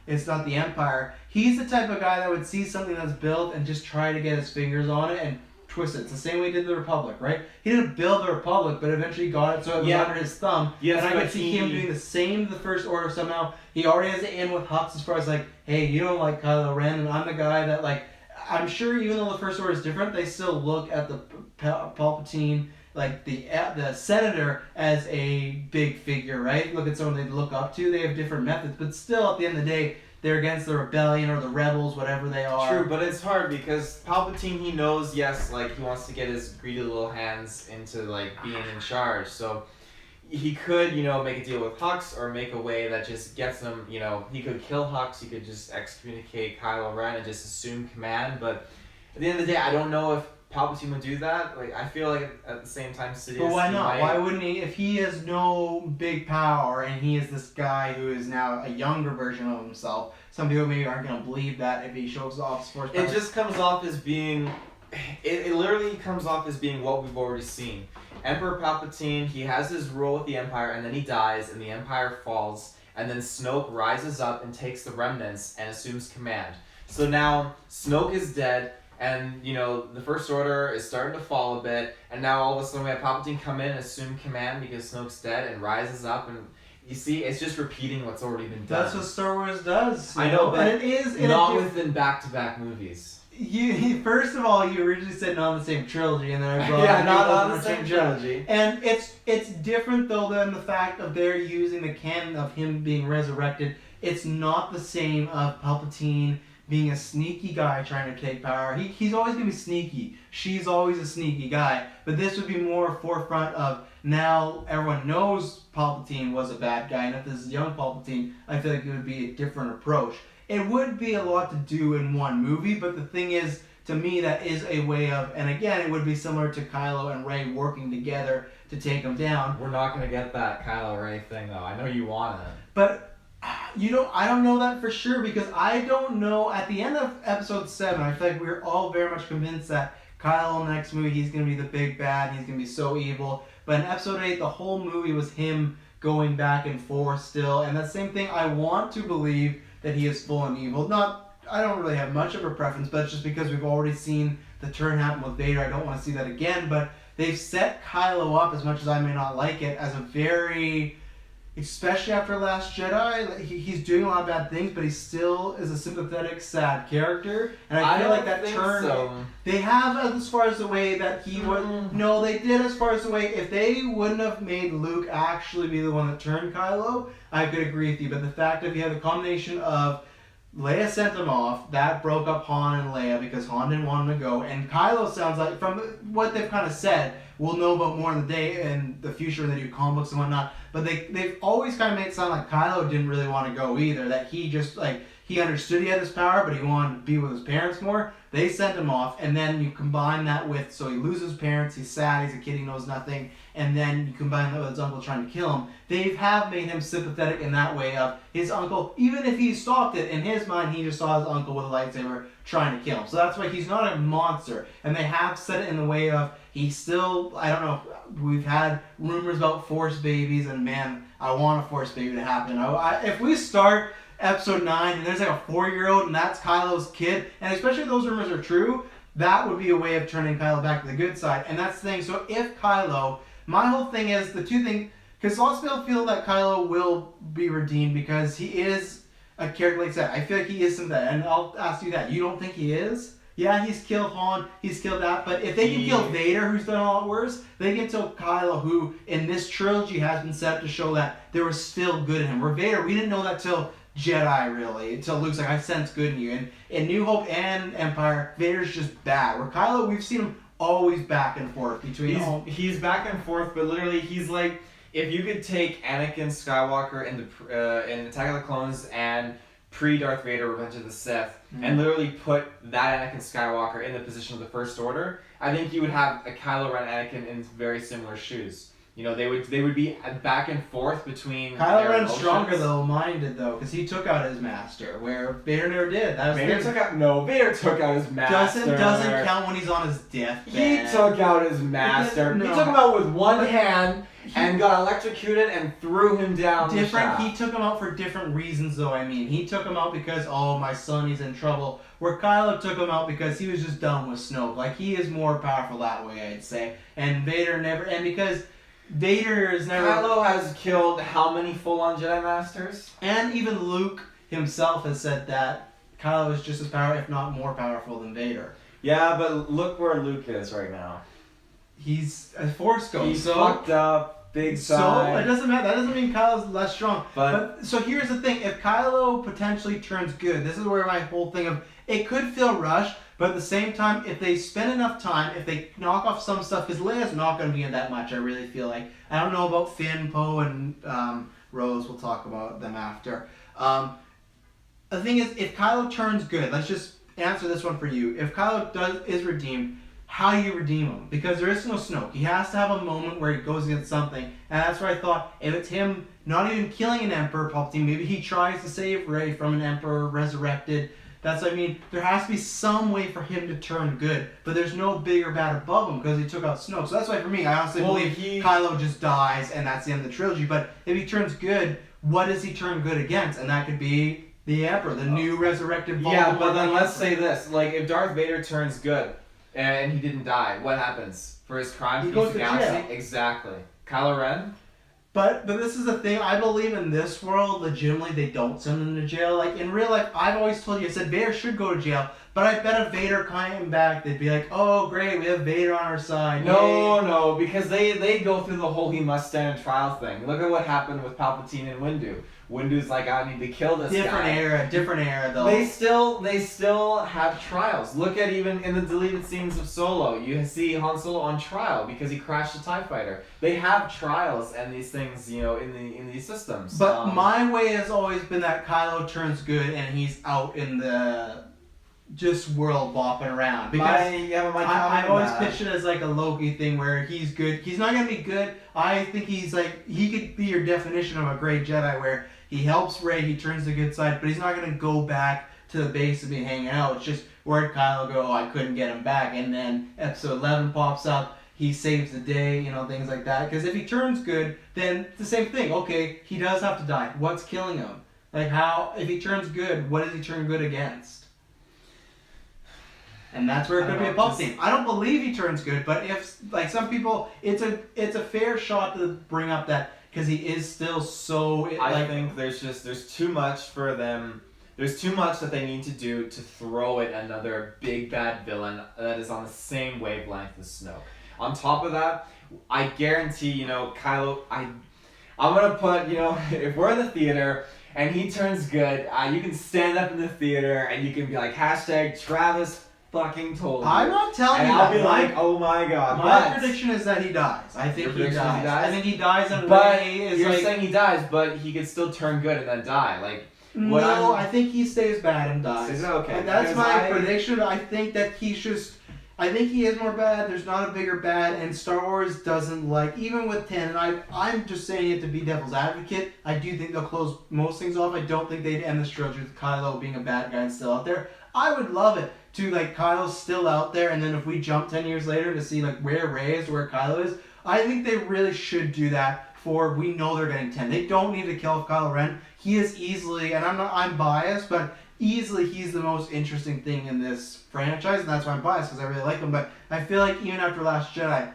Empire, he's the type of guy that would see something that's built and just try to get his fingers on it and twist it. It's the same way he did the Republic, right? He didn't build the Republic, but eventually got it so it was under his thumb. Yes, and I could see him doing the same to the First Order somehow. He already has it in with Hux as far as like, hey, you don't like Kylo Ren, and I'm the guy that, like, I'm sure even though the First Order is different, they still look at the Palpatine, like the Senator, as a big figure, right? Look at someone they look up to. They have different methods, but still, at the end of the day, they're against the rebellion or the rebels, whatever they are. True, but it's hard, because Palpatine, he knows, yes, like, he wants to get his greedy little hands into, like, being in charge. So he could, make a deal with Hux, or make a way that just gets him, he could kill Hux, he could just excommunicate Kylo Ren and just assume command. But at the end of the day, I don't know if Palpatine would do that. Like, I feel like at the same time, Sidious. But why not? Why wouldn't he? If he has no big power and he is this guy who is now a younger version of himself, some people maybe aren't going to believe that if he shows off his force power. It just comes off as being. It literally comes off as being what we've already seen. Emperor Palpatine, he has his rule with the Empire, and then he dies, and the Empire falls, and then Snoke rises up and takes the remnants and assumes command. So now Snoke is dead. And, the First Order is starting to fall a bit, and now all of a sudden we have Palpatine come in and assume command because Snoke's dead and rises up, and you see, it's just repeating what's already been done. That's what Star Wars does. I know, but it is not within back-to-back movies. First of all, you originally said not on the same trilogy, and then I brought not on the same trilogy. And it's different, though, than the fact of they're using the canon of him being resurrected. It's not the same of Palpatine being a sneaky guy trying to take power. He's always going to be sneaky. She's always a sneaky guy. But this would be more forefront of, now everyone knows Palpatine was a bad guy, and if this is young Palpatine, I feel like it would be a different approach. it would be a lot to do in one movie, but the thing is, to me, that is a way of, and again, it would be similar to Kylo and Rey working together to take him down. We're not gonna get that Kylo Ray thing though. I know you want it. But I don't know that for sure, because I don't know. At the end of episode 7, I feel like we were all very much convinced that Kylo in the next movie, he's gonna be the big bad, he's gonna be so evil. But in episode 8, the whole movie was him going back and forth still, and that same thing, I want to believe that he is full and evil. I don't really have much of a preference, but it's just because we've already seen the turn happen with Vader. I don't want to see that again, but they've set Kylo up, as much as I may not like it, as a very, especially after Last Jedi, he's doing a lot of bad things, but he still is a sympathetic, sad character. And I feel like that turn, so. they have as far as the way that he would, no, they did as far as the way, if they wouldn't have made Luke actually be the one that turned Kylo, I could agree with you. But the fact that you have the combination of Leia sent him off, that broke up Han and Leia because Han didn't want him to go, and Kylo sounds like, from what they've kind of said, we'll know about more in the day in the future when they do comic books and whatnot, but they've always kind of made it sound like Kylo didn't really want to go either, that he just, like, he understood he had his power, but he wanted to be with his parents more. They sent him off, and then you combine that with, so he loses his parents, he's sad, he's a kid, he knows nothing, and then you combine that with his uncle trying to kill him. They have made him sympathetic in that way of his uncle, even if he stopped it, in his mind he just saw his uncle with a lightsaber trying to kill him. So that's why he's not a monster. And they have said it in the way of, he's still, I don't know, we've had rumors about Force babies, and man, I want a Force baby to happen. If we start episode 9 and there's like a 4-year-old and that's Kylo's kid, and especially if those rumors are true, that would be a way of turning Kylo back to the good side. And that's the thing. So if Kylo, my whole thing is the two things, because lots of people feel that Kylo will be redeemed because he is a character, like I said. I feel like he is something, and I'll ask you that. You don't think he is? Yeah, he's killed Han, he's killed that, but if they can kill Vader, who's done a lot worse, they can kill Kylo, who in this trilogy has been set up to show that there was still good in him. Where Vader, we didn't know that till Jedi, really, until Luke's like, I sense good in you. And in New Hope and Empire, Vader's just bad. Where Kylo, we've seen him always back and forth between he's back and forth, but literally he's like, if you could take Anakin Skywalker in Attack of the Clones and pre-Darth Vader Revenge of the Sith, and literally put that Anakin Skywalker in the position of the First Order, I think you would have a Kylo Ren Anakin in very similar shoes. You know, they would be back and forth between. Kylo Ren's stronger though, minded though, because he took out his master, where Vader never did. Vader took out his master. Doesn't count when he's on his deathbed. He took out his master. He took him out with one hand and got electrocuted and threw him down. Different. He took him out for different reasons though. I mean, he took him out because, oh, my son, he's in trouble. Where Kylo took him out because he was just done with Snoke. Like, he is more powerful that way, I'd say. And Vader never, and because Vader is never... Kylo has killed how many full-on Jedi Masters? And even Luke himself has said that Kylo is just as powerful, if not more powerful than Vader. Yeah, but look where Luke is right now. He's a Force ghost. He's fucked up, big side. So, it doesn't matter. That doesn't mean Kylo's less strong. But so here's the thing. If Kylo potentially turns good, this is where my whole thing of, it could feel rushed, but at the same time, if they spend enough time, if they knock off some stuff, because Leia's not going to be in that much, I really feel like. I don't know about Finn, Poe, and Rose. We'll talk about them after. The thing is, if Kylo turns good, let's just answer this one for you. If Kylo is redeemed, how do you redeem him? Because there is no Snoke. He has to have a moment where he goes against something. And that's where I thought, if it's him not even killing an Emperor, Palpatine, maybe he tries to save Rey from an Emperor resurrected. That's what I mean. There has to be some way for him to turn good. But there's no big or bad above him because he took out Snoke. So that's why for me, I honestly believe Kylo just dies and that's the end of the trilogy. But if he turns good, what does he turn good against? And that could be the Emperor, the new resurrected Voldemort. Yeah, but then let's say this. Like, if Darth Vader turns good and he didn't die, what happens? For his crimes, he goes to galaxy? jail. Exactly. Kylo Ren? But this is the thing, I believe in this world, legitimately, they don't send him to jail. Like, in real life, I've always told you, I said Vader should go to jail, But I bet if Vader came back, they'd be like, oh great, we have Vader on our side. No, because they go through the whole he must stand trial thing. Look at what happened with Palpatine and Windu. Windu's like, I need to kill this guy. Different era though. They still have trials. Look at even in the deleted scenes of Solo, you see Han Solo on trial because he crashed a TIE fighter. They have trials and these things, in these systems. But my way has always been that Kylo turns good and he's out in the just world bopping around. Because I've always pitched it as like a Loki thing where he's good. He's not gonna be good. I think he's like, he could be your definition of a great Jedi where he helps Rey, he turns the good side, but he's not gonna go back to the base and be hanging out. It's just where'd Kylo go? Oh, I couldn't get him back, and then Episode 11 pops up. He saves the day, things like that. Because if he turns good, then it's the same thing. Okay, he does have to die. What's killing him? Like how? If he turns good, what does he turn good against? And that's where it could be a Palpatine. I don't believe he turns good, but if like some people, it's a fair shot to bring up that because he is still so. I think there's too much for them. There's too much that they need to do to throw at another big bad villain that is on the same wavelength as Snoke. On top of that, I guarantee Kylo. I'm gonna put if we're in the theater and he turns good, you can stand up in the theater and you can be like #Travis fucking told you. I'm not telling and you. I'll be like, oh my god. My prediction is that he dies. I think he dies. I think he dies, and but Rey is you're saying he dies, but he could still turn good and then die. Like no, I think he stays bad and dies. Okay. And that's my prediction. I think that I think he is more bad. There's not a bigger bad, and Star Wars doesn't like, even with 10, and I'm just saying it to be devil's advocate, I do think they'll close most things off. I don't think they'd end this trilogy with Kylo being a bad guy and still out there. I would love it to, like, Kylo's still out there, and then if we jump 10 years later to see, like, where Rey is, where Kylo is, I think they really should do that we know they're getting 10. They don't need to kill Kylo Ren. He is easily, and I'm biased, but easily he's the most interesting thing in this franchise, and that's why I'm biased, because I really like him. But I feel like even after Last Jedi,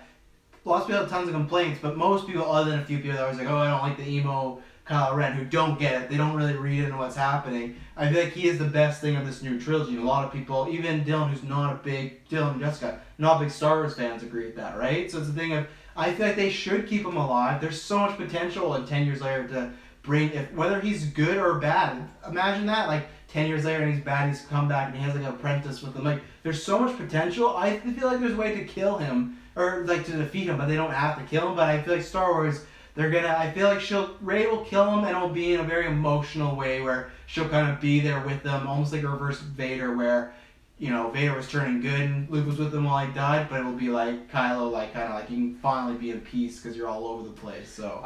lots of people have tons of complaints, but most people, other than a few people, are always like, oh, I don't like the emo Kylo Ren, who don't get it. They don't really read into what's happening. I feel like he is the best thing of this new trilogy. A lot of people, even Dylan, who's not a big, Dylan and Jessica, not big Star Wars fans, agree with that, right? So it's a thing of, I feel like they should keep him alive. There's so much potential in 10 years later to bring, whether he's good or bad. Imagine that, like, 10 years later and he's bad, he's come back and he has like an apprentice with him. Like, there's so much potential. I feel like there's a way to kill him, or like to defeat him, but they don't have to kill him. But I feel like Star Wars, I feel like Rey will kill him, and it'll be in a very emotional way where she'll kind of be there with them, almost like a reverse Vader where, Vader was turning good and Luke was with him while he died, but it'll be like Kylo, like kind of like you can finally be in peace because you're all over the place. So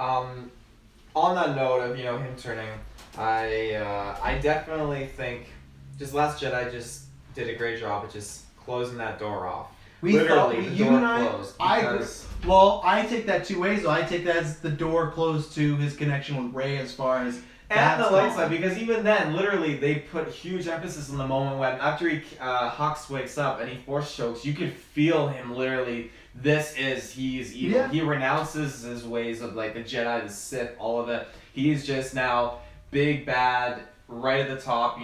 on that note of him turning, I definitely think just Last Jedi just did a great job at just closing that door off. Literally, the door closed. I take that two ways though. I take that as the door closed to his connection with Rey as far as and the light side, because even then, literally, they put huge emphasis on the moment when after Hux wakes up and he force chokes, you could feel him literally. He's evil. Yeah. He renounces his ways of like the Jedi, the Sith, all of it. He's just now big bad, right at the top,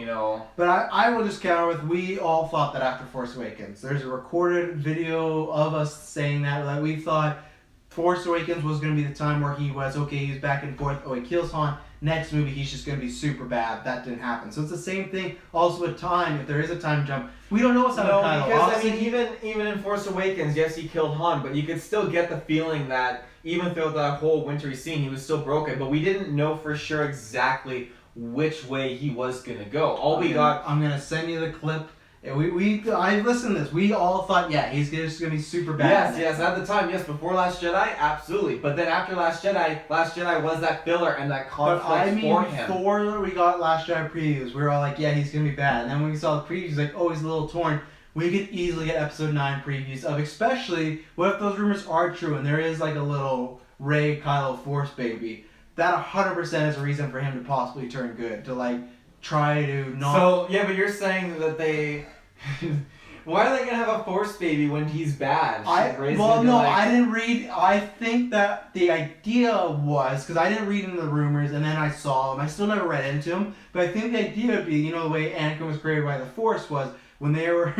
But I will just counter with, we all thought that after Force Awakens. There's a recorded video of us saying that we thought Force Awakens was going to be the time where he was back and forth. Oh, he kills Han. Next movie, he's just going to be super bad. That didn't happen. So it's the same thing also with time. If there is a time jump, we don't know what's happening to Kylo. Because, even in Force Awakens, yes, he killed Han, but you could still get the feeling that even throughout that whole wintry scene, he was still broken, but we didn't know for sure exactly which way he was going to go. I'm going to send you the clip. I listened to this. We all thought, he's just going to be super bad. Yes, at the time, before Last Jedi, absolutely. But then after Last Jedi was that filler and that conflict for him. Before we got Last Jedi previews, we were all like, he's going to be bad. And then when we saw the previews, like, oh, he's a little torn. We could easily get Episode 9 previews of, especially, what if those rumors are true and there is like a little Rey Kylo Force baby. That 100% is a reason for him to possibly turn good, to like try to not. So but you're saying that they. Why are they gonna have a Force baby when he's bad? I didn't read. I think that the idea was, because I didn't read into the rumors and then I saw them. I still never read into them, but I think the idea would be, the way Anakin was created by the Force was when they were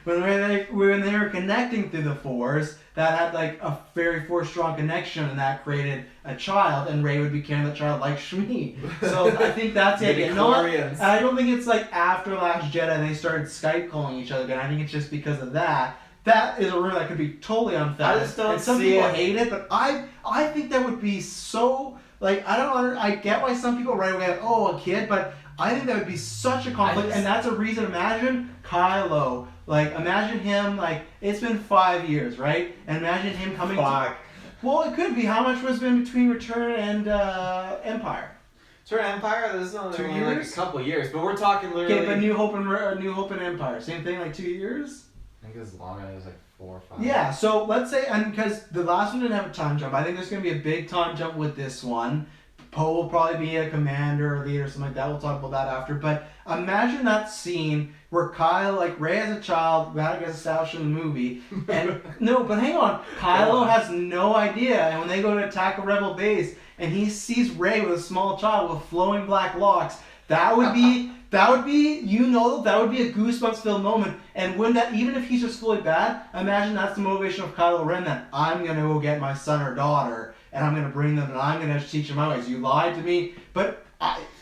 when they were connecting through the Force, that had like a very Force strong connection, and that created a child, and Rey would be carrying that child like Shmi. So I think that's it. And I don't think it's like after Last Jedi they started Skype calling each other again. I think it's just because of that. That is a rumor that could be totally unfounded. I just don't and some see people it. hate it, but I think that would be so like I get why some people right away like, oh, a kid, but I think that would be such a conflict, and that's a reason. Imagine Kylo, like imagine him like it's been 5 years, right? And imagine him coming. Fuck. Well, it could be. How much was been between Return and Empire? Return Empire, there's only 2 like years? a couple years, but we're talking literally. Okay, but New Hope and Empire, same thing, like 2 years. I think it was longer. I think it was like 4 or 5. Yeah, so let's say, and because the last one didn't have a time jump, I think there's going to be a big time jump with this one. Poe will probably be a commander or leader or something like that. We'll talk about that after. But imagine that scene where Kyle, like Rey as a child, that gets established in the movie. And no, but hang on. Kylo has no idea. And when they go to attack a rebel base and he sees Rey with a small child with flowing black locks, that would be, that would be a goosebumps filled moment. And when that, even if he's just fully bad, imagine that's the motivation of Kylo Ren, that I'm going to go get my son or daughter and I'm going to bring them and I'm going to teach them my ways. You lied to me, but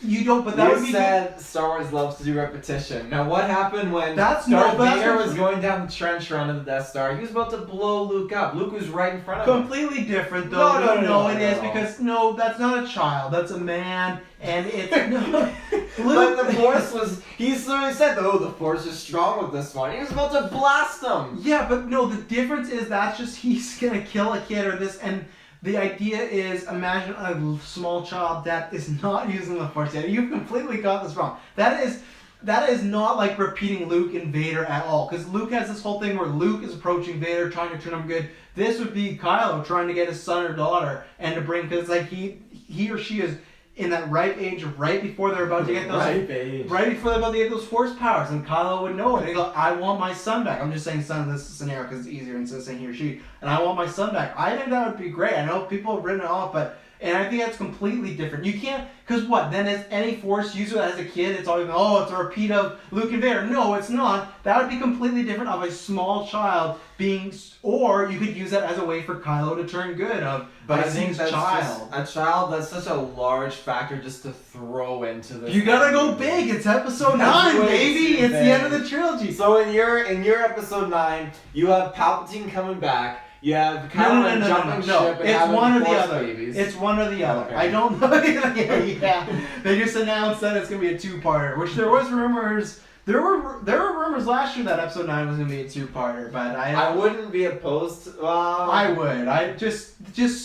you don't, but that You would be... said Star Wars loves to do repetition. Now what happened when That's Darth no, that's Vader what- was going down the trench run of the Death Star? He was about to blow Luke up. Luke was right in front of him. Completely different though. No, It is because no, that's not a child. That's a man, and it's no. But the Force was... He literally said, oh, the Force is strong with this one. He was about to blast him. Yeah, but no, the difference is that's just he's gonna kill a kid or this, and the idea is imagine a small child that is not using the Force yet. You've completely got this wrong. That is not like repeating Luke and Vader at all, because Luke has this whole thing where Luke is approaching Vader, trying to turn him good. This would be Kylo trying to get his son or daughter and to bring, because like he or she is in that ripe age of right before they're about to get those right before they're about to get those Force powers, and Kylo would know it. And he'd go, I want my son back. I'm just saying son in this scenario because it's easier instead of saying he or she. And I want my son back. I think that would be great. I know people have written it off, and I think that's completely different. You can't, because what? Then as any Force user as a kid, it's always, oh, it's a repeat of Luke and Vader. No, it's not. That would be completely different of a small child being, or you could use that as a way for Kylo to turn good of, But I as think his that's child. just a child. That's such a large factor just to throw into this. You gotta go big. It's episode 9, way baby. too It's the end of big. the trilogy. So in your episode 9, you have Palpatine coming back. You have Kylo Ren jumping ship and It's having one or the Force other. babies. It's one or the other. Okay. I don't know. yeah. They just announced that it's gonna be a 2-parter, which there was rumors. There were rumors last year that episode 9 was gonna be a 2-parter, but I wouldn't be opposed. To, I would. I just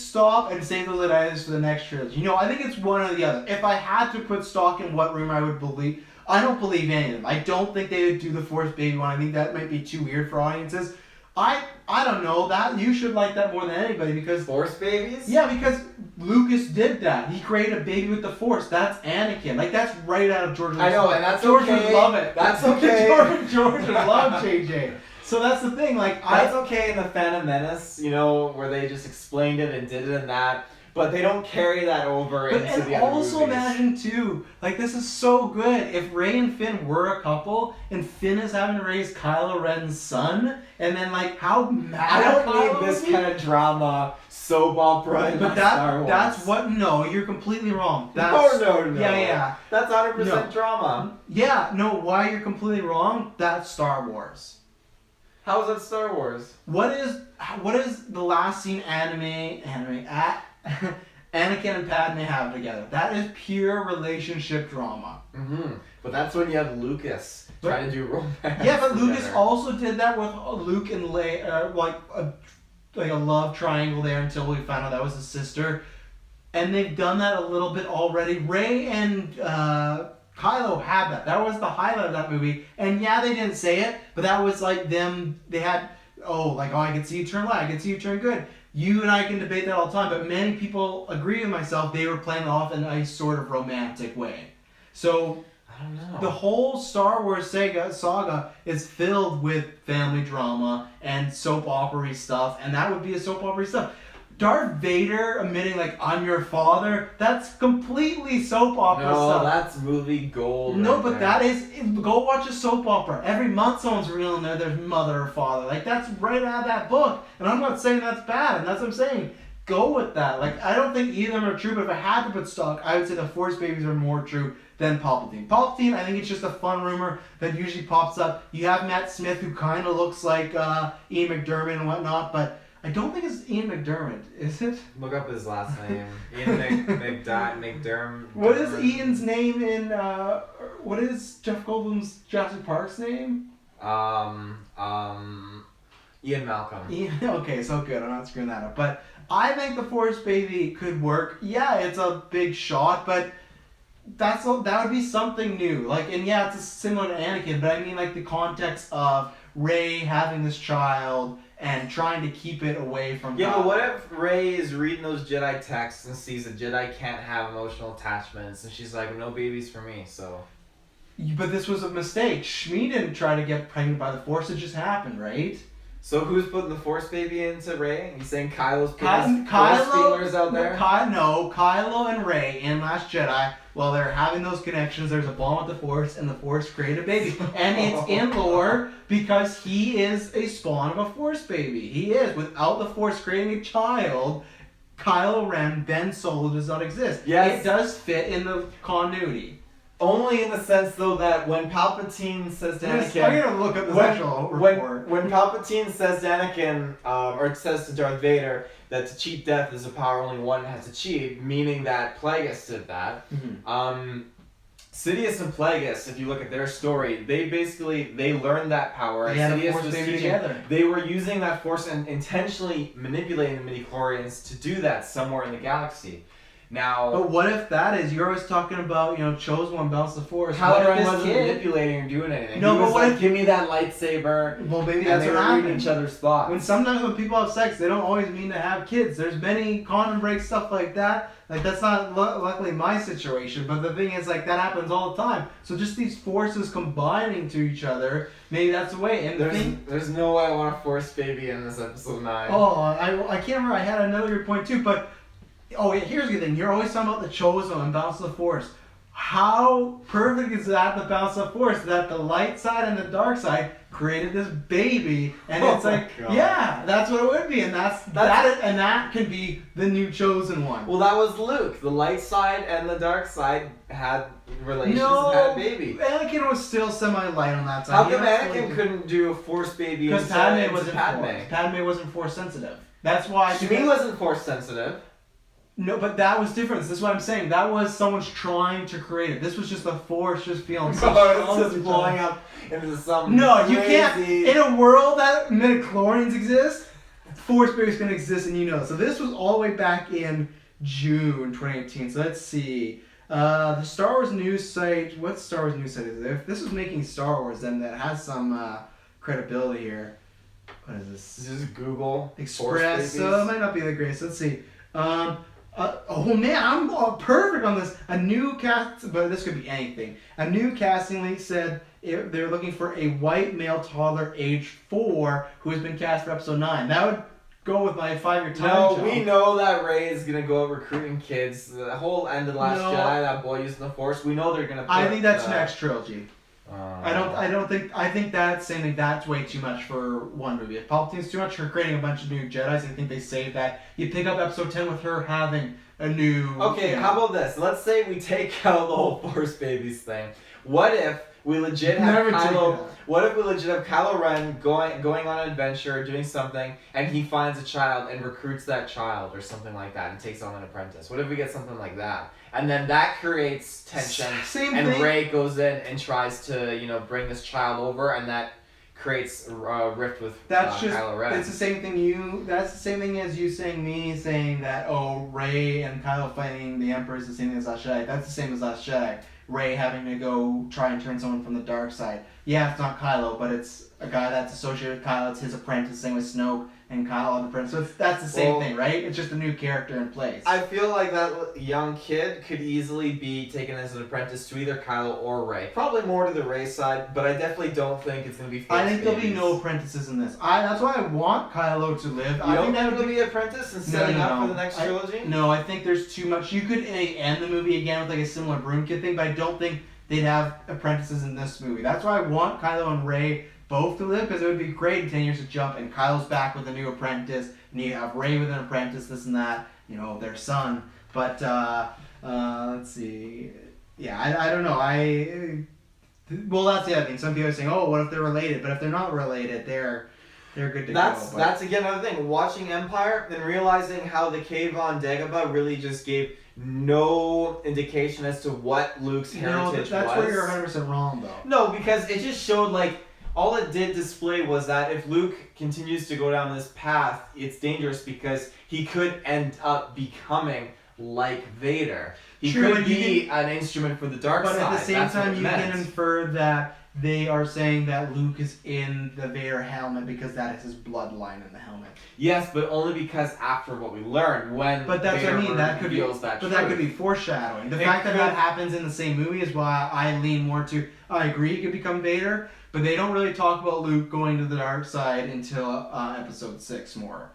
stop and save those ideas for the next trilogy. You know, I think it's one or the other. If I had to put stock in what rumor I would believe, I don't believe any of them. I don't think they would do the Force baby one. I think that might be too weird for audiences. I don't know that you should like that more than anybody because Force babies. yeah, because Lucas did that. He created a baby with the Force. That's Anakin. Like that's right out of George. I know, and that's George okay. would love it. That's okay. George would love JJ. So that's the thing. Like That's okay in the Phantom Menace, you know, where they just explained it and did it and that, but they don't carry that over But into and the other also movies. imagine too, like this is so good. If Rey and Finn were a couple, and Finn is having to raise Kylo Ren's son, and then like how mad I don't Kylo need this would be? kind of drama, soap opera in But Star Wars. that's what. No, you're completely wrong. That's, no. Yeah. That's 100% No. drama. Yeah, no. Why you're completely wrong? That's Star Wars. How is that Star Wars? What is the last scene Anakin and Padme have together? That is pure relationship drama. Mm-hmm. But that's when you have Lucas trying to do romance. Yeah, but Lucas together. also did that with Luke and Leia, like a love triangle there until we found out that was his sister. And they've done that a little bit already. Rey and Kylo had that. That was the highlight of that movie. And yeah, they didn't say it, but that was like them. They had, I can see you turn light. I can see you turn good. You and I can debate that all the time, but many people agree with myself. They were playing off in a sort of romantic way. So I don't know. the whole Star Wars saga is filled with family drama and soap opera stuff, and that would be a soap opera stuff. Darth Vader admitting like I'm your father, that's completely soap opera No, stuff. that's movie gold. No, right but there. that is go watch a soap opera. Every month someone's revealing their mother or father. Like that's right out of that book. And I'm not saying that's bad, and that's what I'm saying. Go with that. Like I don't think either of them are true, but if I had to put stock, I would say the Force babies are more true than Palpatine. Palpatine, I think it's just a fun rumor that usually pops up. You have Matt Smith who kind of looks like Ian McDermott and whatnot, but I don't think it's Ian McDermott, is it? Look up his last name. Ian McDermott. What is Ian's name in, what is Jeff Goldblum's Jurassic Park's name? Ian Malcolm. Ian, okay, so good, I'm not screwing that up. But I think the Force baby could work. Yeah, it's a big shot, but that would be something new. Like, and yeah, it's similar to Anakin, but I mean like the context of Rey having this child and trying to keep it away from Yeah, God. but what if Rey is reading those Jedi texts and sees a Jedi can't have emotional attachments, and she's like, no babies for me, so... But this was a mistake. Shmi didn't try to get pregnant by the Force, it just happened, right? So who's putting the Force baby into Rey? You saying Kylo's putting his Force feelers out there? Kylo and Rey in Last Jedi, while they're having those connections, there's a bond with the Force, and the Force created a baby. And it's in lore because he is a spawn of a Force baby. He is. Without the Force creating a child, Kylo Ren, Ben Solo does not exist. Yes. It does fit in the continuity. Only in the sense, though, that when Palpatine says to Anakin... I'm going to look up this actual report. When Palpatine says to Anakin, or says to Darth Vader, that to cheat death is a power only one has achieved, meaning that Plagueis did that. Mm-hmm. Sidious and Plagueis, if you look at their story, they learned that power. They had a Sidious Force was baby teaching- together. They were using that Force and intentionally manipulating the midichlorians to do that somewhere in the galaxy. Now... But what if that is, you're always talking about, chosen one, balance the Force. Kylo What Ren if this wasn't kid- manipulating or doing anything. No, he but was what like, if- give me that lightsaber. Well, maybe And that's they what were reading happened. each other's thoughts. When sometimes when people have sex, they don't always mean to have kids. There's many condom breaks, stuff like that. Like, that's not luckily my situation, but the thing is, like, that happens all the time. So just these forces combining to each other, maybe that's the way. And There's no way I want a Force baby in this episode 9. Oh, I can't remember. I had another good point too, but oh yeah, here's the thing. You're always talking about the chosen and balance of the Force. How perfect is that, the balance of the Force, that the light side and the dark side created this baby, and it's like, yeah, that's what it would be, and that can be the new chosen one. Well, that was Luke. The light side and the dark side had relations No, and had a baby. Anakin was still semi-light on that side. How come Anakin couldn't do a Force baby Because inside Padme wasn't Padme? Force. Padme wasn't Force sensitive. That's why. Shmi wasn't Force sensitive. No, but that was different. This is what I'm saying. That was someone's trying to create it. This was just the Force just feeling so strong. It's just blowing up into some No, you crazy... can't. In a world that midichlorians exist, Force babies can exist, and you know. So this was all the way back in June 2018. So let's see. The Star Wars news site. What Star Wars news site is it? If this was making Star Wars, then that has some credibility here. What is this? This is Google. Express. So it might not be the greatest. Let's see. Oh man, I'm perfect on this. A new cast, but this could be anything. A new casting link said they're looking for a white male toddler age 4 who has been cast for episode 9. That would go with my 5-year time No, jump. we know that Rey is gonna go out recruiting kids. The whole end of Last No. Jedi, that boy using the Force. We know they're gonna. I think that's next trilogy. I I think that's saying that that's way too much for one movie. If Palpatine's too much for creating a bunch of new Jedis, I think they saved that. You pick up episode 10 with her having a new... Okay, how about this? Let's say we take out the whole Force babies thing. What if we legit have Never take it Kylo? out. What if we legit have Kylo Ren going on an adventure, doing something, and he finds a child and recruits that child or something like that, and takes on an apprentice? What if we get something like that? And then that creates tension, Same and thing. Rey goes in and tries to bring this child over, and that creates a rift with That's just, Kylo Ren. it's the same thing that's the same thing as you saying that, oh, Rey and Kylo fighting the Emperor is the same thing as Last Jedi. That's the same as Last Jedi. Rey having to go try and turn someone from the dark side. Yeah, it's not Kylo, but it's a guy that's associated with Kylo. It's his apprentice, same with Snoke and Kylo the Prince. So that's the same thing, right? It's just a new character in place. I feel like that young kid could easily be taken as an apprentice to either Kylo or Rey. Probably more to the Rey side, but I definitely don't think it's going to be Force I think there'll be babies. no apprentices in this. That's why I want Kylo to live. You I don't think think that he'll be apprentice and setting up for the next trilogy? No, I think there's too much. You could end the movie again with like a similar broom kid thing, but I don't think they'd have apprentices in this movie. That's why I want Kylo and Rey both to live, because it would be great in 10 years to jump and Kylo's back with a new apprentice, and you have Rey with an apprentice, this and that, their son. But let's see. Yeah, I don't know. Well, that's the other thing. Some people are saying, oh, what if they're related? But if they're not related, they're good to go. That's again another thing. Watching Empire and realizing how the cave on Dagobah really just gave no indication as to what Luke's heritage was. That's where you're 100% wrong, though. No, because it just showed all it did display was that if Luke continues to go down this path, it's dangerous because he could end up becoming like Vader. He could be an instrument for the dark side. But at the same time, you can infer that they are saying that Luke is in the Vader helmet because that is his bloodline in the helmet. Yes, but only because after what we learned, when but that's Vader what I mean. That could be, that that could be foreshadowing. The fact that happens in the same movie is why I lean more to. I agree, he could become Vader, but they don't really talk about Luke going to the dark side until Episode 6 more.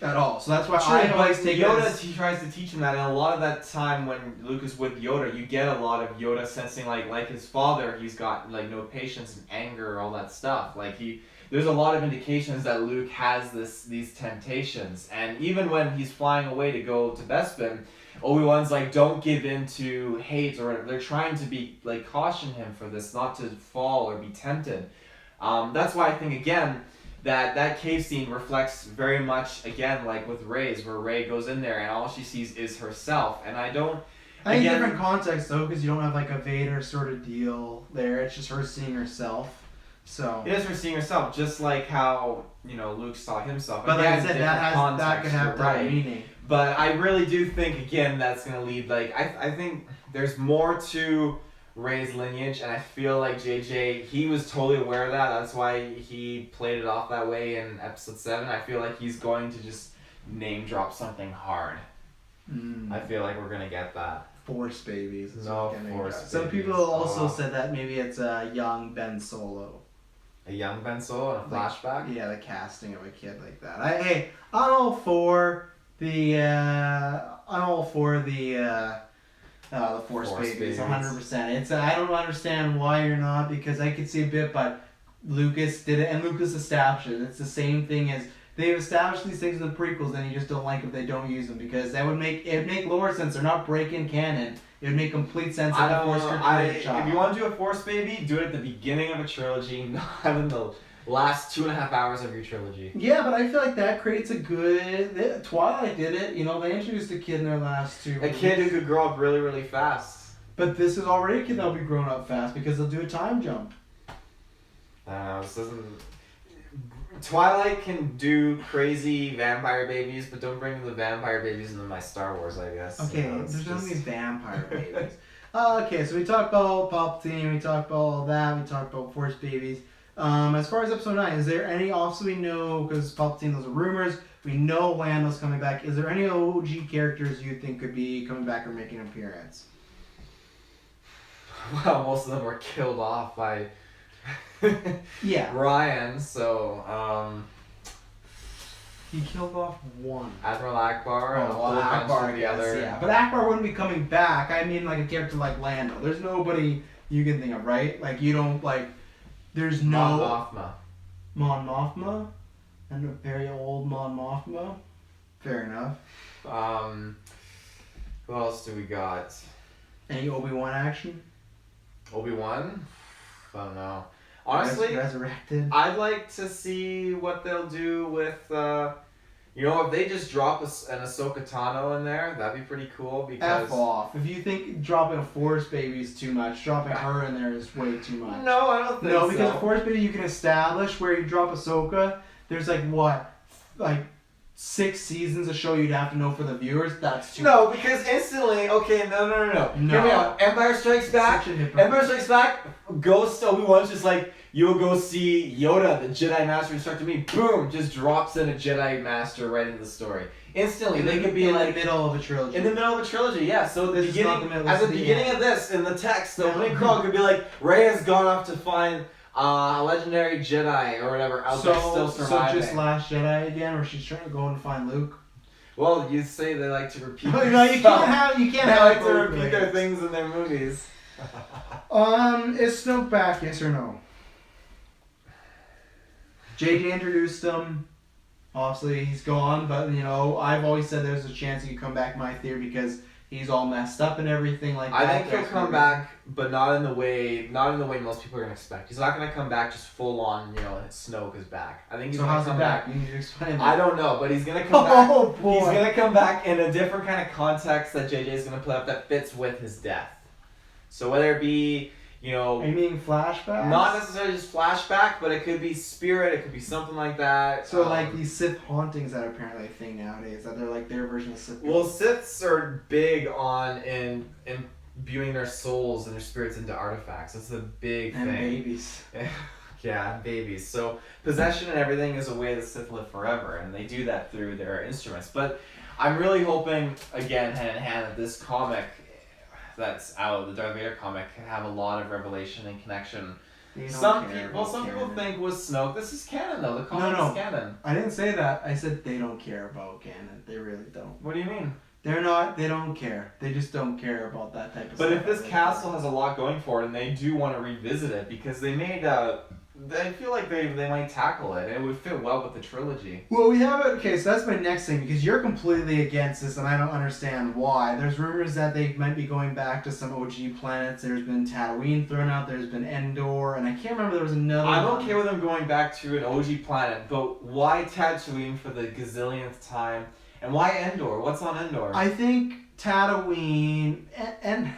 At all. So that's why I always take Yoda he tries to teach him that, and a lot of that time when Luke is with Yoda, you get a lot of Yoda sensing like his father, he's got no patience and anger, all that stuff. There's a lot of indications that Luke has these temptations, and even when he's flying away to go to Bespin, Obi-Wan's don't give in to hate, or they're trying to be caution him for this, not to fall or be tempted. That's why I think again that cave scene reflects very much, again, with Rey's, where Rey goes in there and all she sees is herself. And I think different context, though, because you don't have, a Vader sort of deal there. It's just her seeing herself. So. It is her seeing herself, just like how, Luke saw himself. But again, like I said, that could have double meaning. But I really do think, again, that's going to lead, I think there's more to Rey's lineage, and I feel like JJ, he was totally aware of that. That's why he played it off that way in Episode 7. I feel like he's going to just name drop something hard. I feel like we're going to get that. Force babies. No Force babies. Some people also said that maybe it's a young Ben Solo. A young Ben Solo in a flashback? Yeah, the casting of a kid like that. I'm all for the Force babies, 100%. I don't understand why you're not, because I could see a bit, but Lucas did it, and Lucas established it. It's the same thing as they've established these things in the prequels, and you just don't like if they don't use them, because that would make lore sense. They're not breaking canon. It would make complete sense if the Force If you want to do a Force baby, do it at the beginning of a trilogy, not in the last 2.5 hours of your trilogy. Yeah, but I feel like that creates a good. Twilight did it. They introduced a kid in their last 2 movies. A kid who could grow up really, really fast. But this is already a kid that'll be growing up fast because they'll do a time jump. This doesn't. Twilight can do crazy vampire babies, but don't bring the vampire babies into my Star Wars, I guess. Okay, there's none of these vampire babies. Okay, so we talked about Palpatine, we talked about all that, we talked about Force babies. As far as Episode 9, is there any, also we know, because Palpatine, those are rumors, we know Lando's coming back. Is there any OG characters you think could be coming back or making an appearance? Well, most of them were killed off by Ryan, so he killed off one. Admiral Akbar. Akbar, yes, other. Yeah. But Akbar wouldn't be coming back. I mean, a character like Lando. There's nobody you can think of, right? You don't, there's no... Mon Mothma? And a very old Mon Mothma? Fair enough. Who else do we got? Any Obi-Wan action? Obi-Wan? I don't know. Honestly, resurrected. I'd like to see what they'll do with, if they just drop an Ahsoka Tano in there, that'd be pretty cool. Because F off. If you think dropping a Force baby is too much, dropping her in there is way too much. No, I don't think so. No, because a Force baby you can establish where you drop Ahsoka. There's 6 seasons of show you'd have to know for the viewers. That's too No, because instantly, okay, no. Hear me out. Empire Strikes Back. Such a hypocrite. Empire Strikes Back. Ghost Obi-Wan's just like, you'll go see Yoda, the Jedi Master Instructor me. Boom, just drops in a Jedi Master right into the story. Instantly, they could be in like the middle of a trilogy. in the middle of a trilogy, yeah. So This is not the middle, at this the is the beginning end. of this, in the text, the opening crawl could be like, Rey has gone off to find a legendary Jedi or whatever out there still surviving. So just Last Jedi again, where she's trying to go and find Luke. Well, you say they like to repeat. No, you can't They have like to both repeat ways. their things in their movies. Is Snoke back? Yes or no? JJ introduced him. Obviously, he's gone, but I've always said there's a chance he could come back. My theory, because he's all messed up and everything like that. I think he'll come back, but not in the way most people are gonna expect. He's not gonna come back just full on. Snoke is back. I think he's So gonna how's come he back? back. You need to explain that. I don't know, but he's gonna come back. Oh boy! He's gonna come back in a different kind of context that JJ is gonna play up that fits with his death. So whether it be Are you meaning flashbacks? not necessarily just flashback, but it could be spirit. It could be something like that. So like these Sith hauntings that are apparently a thing nowadays, that they're like their version of Sith. Well, Siths are big on imbuing their souls and their spirits into artifacts. That's the big and thing. babies. Yeah, babies. So possession and everything is a way the Sith live forever, and they do that through their instruments. But I'm really hoping, again, hand in hand, that this comic that's out, the Darth Vader comic, can have a lot of revelation and connection. Some people think was Snoke. This is canon though. The comic is canon. I didn't say that. I said they don't care about canon. They really don't. What do you mean? They don't care. They just don't care about that type of stuff. But if this castle has a lot going for it, and they do want to revisit it, because they made I feel like they might tackle it. It would fit well with the trilogy. Well, we have it. Okay, so that's my next thing, because you're completely against this, and I don't understand why. There's rumors that they might be going back to some OG planets. There's been Tatooine thrown out. There's been Endor, and I can't remember. There was another. I'm one. okay with them going back to an OG planet, but why Tatooine for the gazillionth time? And why Endor? What's on Endor? I think Tatooine and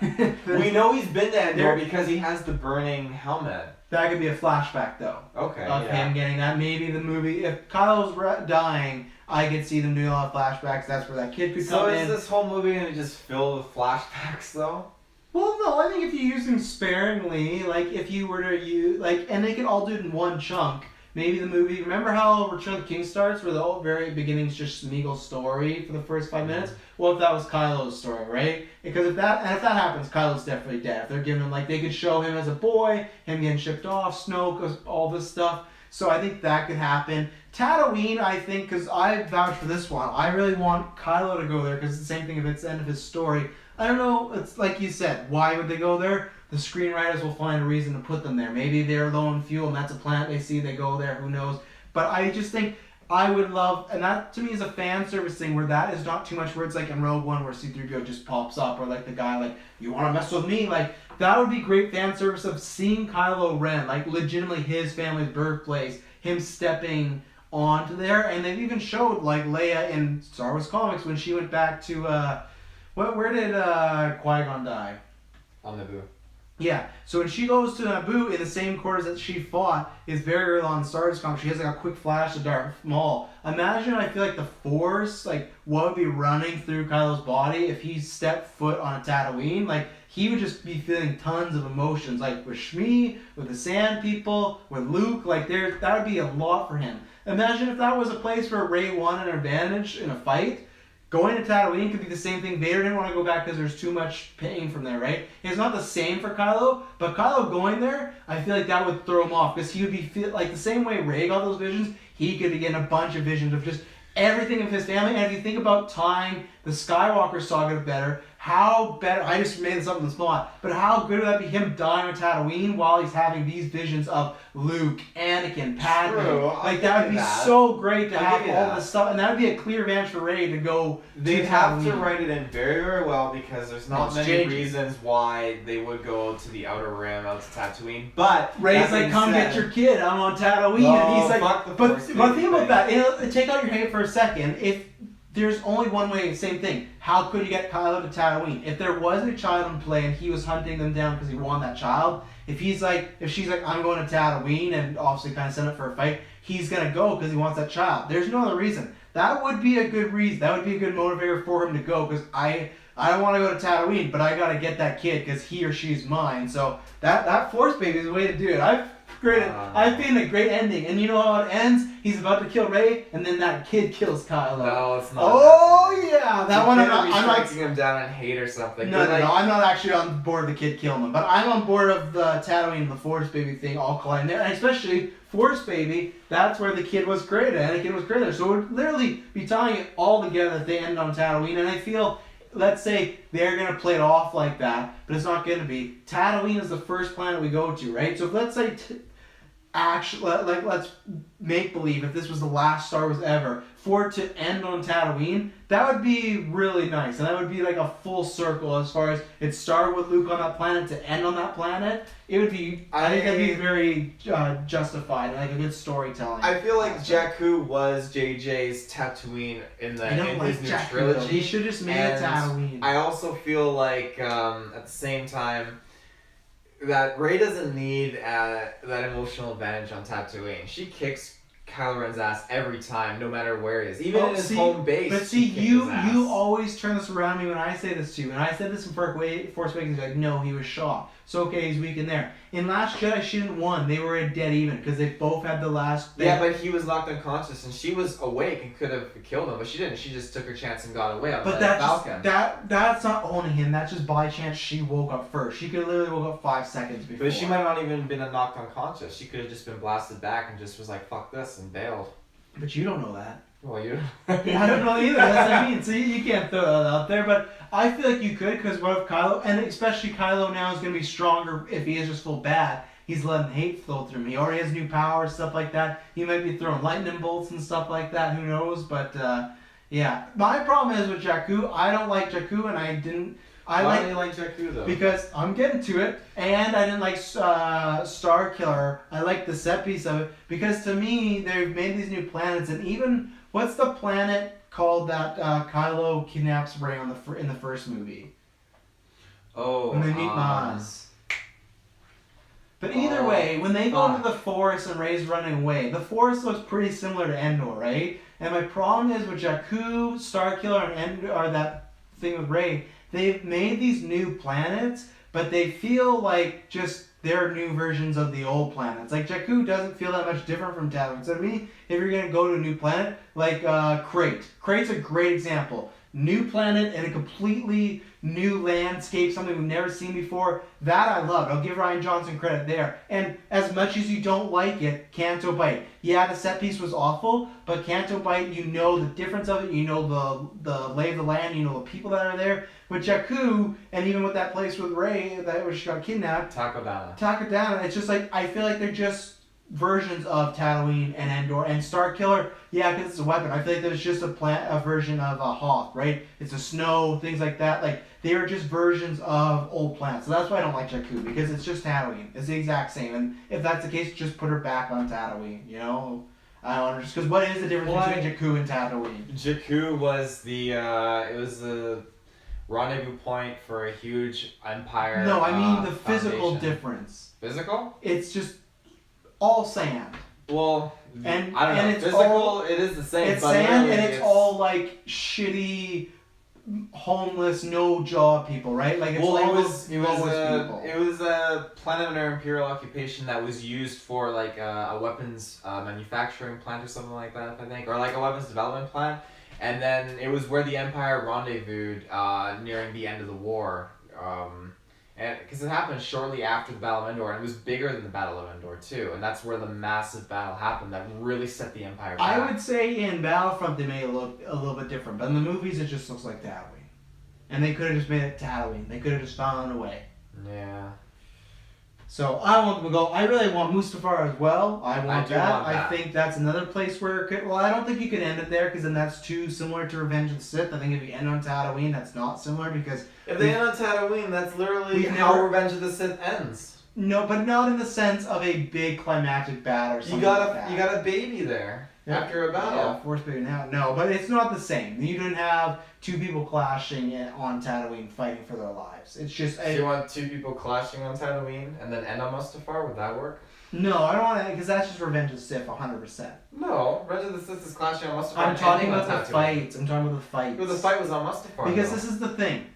we know he's been to Endor because he has the burning helmet. That could be a flashback, though. Okay. Of him getting that. Maybe the movie, if Kylo's dying, I could see them doing a lot of flashbacks. That's where that kid could come in. So is this whole movie going to just fill with flashbacks, though? Well, no. I think if you use them sparingly, like if you were to use, and they could all do it in one chunk. Maybe the movie. Remember how Return of the King starts, where the very beginning's just Smeagol's story for the first 5 minutes? Well, if that was Kylo's story, right? Because if that happens, Kylo's definitely dead. If they're giving him they could show him as a boy, him getting shipped off, Snoke, all this stuff. So I think that could happen. Tatooine, I think, because I vouch for this one. I really want Kylo to go there because it's the same thing if it's the end of his story. I don't know. It's like you said. Why would they go there? The screenwriters will find a reason to put them there. Maybe they're low on fuel and that's a planet they see, they go there, who knows. But I just think I would love, and that to me is a fan service thing where that is not too much where it's like in Rogue One where C-3PO just pops up, or like the guy you want to mess with me? That would be great fan service of seeing Kylo Ren, legitimately his family's birthplace, him stepping onto there. And they've even showed Leia in Star Wars comics when she went back to, where did Qui-Gon die? On Naboo. Yeah, so when she goes to Naboo in the same quarters that she fought, is very early on in Star Wars comics. She has a quick flash of Darth Maul. Imagine, I feel like the Force, what would be running through Kylo's body if he stepped foot on a Tatooine? He would just be feeling tons of emotions, with Shmi, with the Sand People, with Luke. That would be a lot for him. Imagine if that was a place where Rey won an advantage in a fight. Going to Tatooine could be the same thing. Vader didn't want to go back because there's too much pain from there, right? It's not the same for Kylo, but Kylo going there, I feel like that would throw him off because he would be the same way Rey got those visions. He could be getting a bunch of visions of just everything of his family. And if you think about tying the Skywalker saga better, I just made this up on the spot, but how good would that be, him dying on Tatooine while he's having these visions of Luke, Anakin, Padme? True, that would be so great to have all this stuff, and that would be a clear advantage for Rey to go They'd to have Tatooine. to write it in very, very well because there's not It's many changing. reasons why they would go to the Outer Rim, out to Tatooine. But Rey's that being come said- get your kid, I'm on Tatooine, Oh, and he's fuck the but Force think baby about thing. that, take out your hate for a second, if there's only one way, same thing. How could you get Kylo to Tatooine? If there wasn't a child in play and he was hunting them down because he wanted that child, if she's like, I'm going to Tatooine and obviously kind of set up for a fight, he's going to go because he wants that child. There's no other reason. that would be a good reason. That would be a good motivator for him to go, because I don't want to go to Tatooine, but I got to get that kid because he or she's mine. So that Force baby is the way to do it. I've been a great ending, and you know how it ends? He's about to kill Rey, and then that kid kills Kylo. No, it's not. Oh yeah, that one. I'm not striking him down in hate or something. No, I'm not actually on board of the kid killing him, but I'm on board of the Tatooine and the Force baby thing all colliding there, and especially Force baby. That's where the kid was created. Anakin was created, so it would literally be tying it all together if they end on Tatooine, and I feel. Let's say they're going to play it off like that, but it's not going to be. Tatooine is the first planet we go to, right? So if let's say, let's make believe if this was the last Star Wars ever, for it to end on Tatooine, that would be really nice. And that would be like a full circle as far as it started with Luke on that planet to end on that planet. It would be, I think that'd be very justified and like a good storytelling. I feel like Jakku was JJ's Tatooine in his new trilogy. Though. He should just made it Tatooine. I also feel like at the same time that Rey doesn't need that emotional advantage on Tatooine. She kicks Kylo Ren's ass every time, no matter where he is. Even in his home base. But see, you always turn this around me when I say this to you. And I said this in Force Awakens, like, no, he was shot. So okay, he's weak in there. In Last Jedi, she didn't won. They were dead even because they both had the last. Yeah, but he was knocked unconscious, and she was awake and could have killed him, but she didn't. She just took her chance and got away on the Falcon. That's not owning him. That's just by chance she woke up first. She could have literally woke up 5 seconds before. But she might not even been knocked unconscious. She could have just been blasted back and just was like, "Fuck this," and bailed. But you don't know that. Well, you. Yeah, I don't know either. That's what I mean. So you can't throw that out there. But I feel like you could, because what if Kylo, and especially Kylo now is going to be stronger if he is just full bad. He's letting hate flow through him. He already has new powers, stuff like that. He might be throwing lightning bolts and stuff like that. Who knows? But yeah, my problem is with Jakku. I don't like Jakku, and I didn't. Why do you like Jakku though? Because I'm getting to it, and I didn't like Star Killer. I like the set piece of it because to me they've made these new planets, and even what's the planet called that Kylo kidnaps Rey in the first movie? Oh, when they meet Maz. But either way, when they go into the forest and Rey's running away, the forest looks pretty similar to Endor, right? And my problem is with Jakku, Star Killer, and Endor, or that thing with Rey. They've made these new planets, but they feel like just they're new versions of the old planets. Like Jakku doesn't feel that much different from Tatooine. So to me, if you're gonna go to a new planet, like Crate. Crate's a great example. New planet and a completely new landscape, something we've never seen before. That I loved. I'll give Rian Johnson credit there. And as much as you don't like it, Canto Bight. Yeah, the set piece was awful, but Canto Bight, you know the difference of it. You know the lay of the land. You know the people that are there. With Jakku, and even with that place with Rey, that where she got kidnapped. Takodana. It's just like, I feel like they're just versions of Tatooine and Endor and Star Killer. Yeah, because it's a weapon. I feel like there's just a version of Hoth, right? It's a snow, things like that. Like they are just versions of old planets. So that's why I don't like Jakku, because it's just Tatooine. It's the exact same. And if that's the case, just put her back on Tatooine. You know, I don't understand. Because what is the difference between Jakku and Tatooine? Jakku was the rendezvous point for a huge empire. No, I mean the physical foundation. Difference. Physical? It's just all sand. Well, and I don't know. It's physical, all, it is the same. It's but sand, really and it's all like shitty, homeless, no job people, right? Like it's homeless people. It was a planet under Imperial occupation that was used for like a weapons manufacturing plant or something like that, I think, or like a weapons development plant. And then it was where the Empire rendezvoused nearing the end of the war. And because it happened shortly after the Battle of Endor, and it was bigger than the Battle of Endor too, and that's where the massive battle happened that really set the Empire back. I would say in Battlefront they made it look a little bit different, but in the movies it just looks like Tatooine. And they could have just made it Tatooine. They could have just found a way. Yeah. So I want them to go. I really want Mustafar as well. I want that. I think that's another place where it could. Well, I don't think you could end it there because then that's too similar to Revenge of the Sith. I think if you end on Tatooine, that's not similar because if they end on Tatooine, that's literally how Revenge of the Sith ends. No, but not in the sense of a big climactic battle or something. You got a baby there after a battle. Yeah, Force baby now. No, but it's not the same. You didn't have two people clashing on Tatooine fighting for their lives. It's just. So you want two people clashing on Tatooine and then end on Mustafar? Would that work? No, I don't want to, because that's just Revenge of the Sith, 100%. No, Revenge of the Sith is clashing on Mustafar. I'm talking about the Tatooine. fights. I'm talking about the fights. But the fight was on Mustafar. Because though. this is the thing.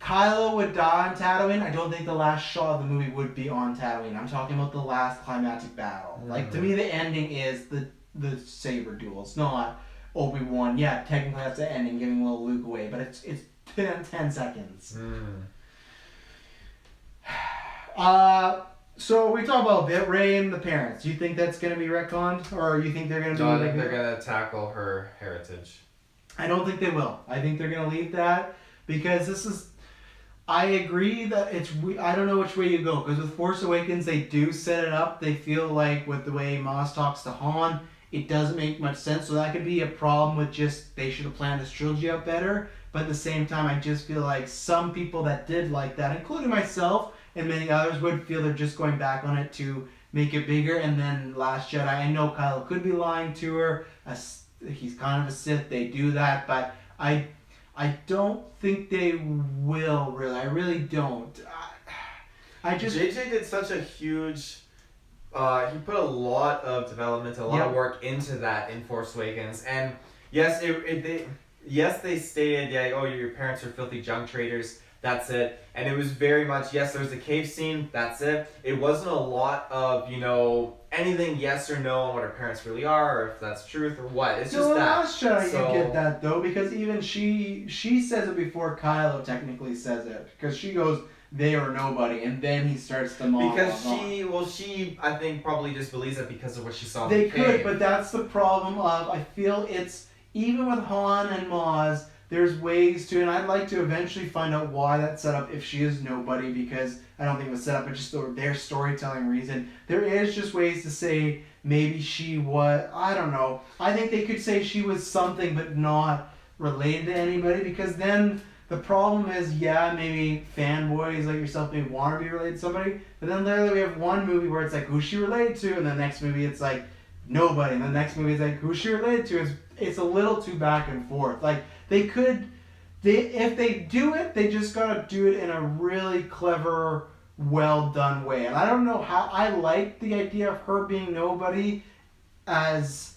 Kylo would die on Tatooine. I don't think the last shot of the movie would be on Tatooine. I'm talking about the last climactic battle. Like, to me, the ending is the saber duel. It's not Obi-Wan. Yeah, technically that's the ending, giving little Luke away, but it's 10 seconds. So we talk about a bit, Rey and the parents. Do you think that's going to be retconned? Or you think they're going to be... No, I think they're going to tackle her heritage. I don't think they will. I think they're going to leave that because this is... I agree that it's... I don't know which way you go because with Force Awakens, they do set it up. They feel like with the way Maz talks to Han, it doesn't make much sense. So that could be a problem with just... They should have planned this trilogy out better. But at the same time, I just feel like some people that did like that, including myself, and many others would feel they're just going back on it to make it bigger. And then Last Jedi, I know Kylo could be lying to her. He's kind of a Sith. They do that. But I don't think they will, really. I really don't. I just... JJ did such a huge... he put a lot of development, a lot of work into that in Force Awakens. And yes, they stated, yeah, oh, your parents are filthy junk traders. That's it. And it was very much, yes, there's a cave scene, that's it. It wasn't a lot of, anything yes or no on what her parents really are, or if that's truth or what. It's just that. Last Jedi, you get that, though, because even she says it before Kylo technically says it. Because she goes, they are nobody, and then he starts to monologue. Because she, I think, probably just believes it because of what she saw in They the cave. could, but that's the problem of, I feel it's, even with Han and Maz, there's ways to, and I'd like to eventually find out why that's set up if she is nobody, because I don't think it was set up, but just their storytelling reason. There is just ways to say maybe she was, I don't know. I think they could say she was something but not related to anybody, because then the problem is, yeah, maybe fanboys like yourself may want to be related to somebody, but then literally we have one movie where it's like, who's she related to? And the next movie it's like, nobody. And the next movie it's like, who's she related to? It's a little too back and forth. Like, if they do it, they just gotta do it in a really clever, well done way. And I don't know how, I like the idea of her being nobody as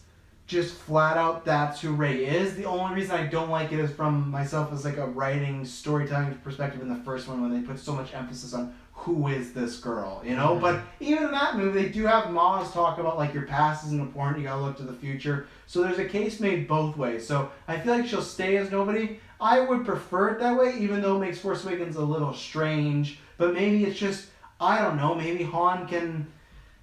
just flat out that's who Rey is. The only reason I don't like it is from myself as like a writing, storytelling perspective in the first one when they put so much emphasis on who is this girl, Mm-hmm. But even in that movie, they do have Maz talk about like your past isn't important, you gotta look to the future. So there's a case made both ways. So I feel like she'll stay as nobody. I would prefer it that way, even though it makes Force Awakens a little strange. But maybe it's just, I don't know, maybe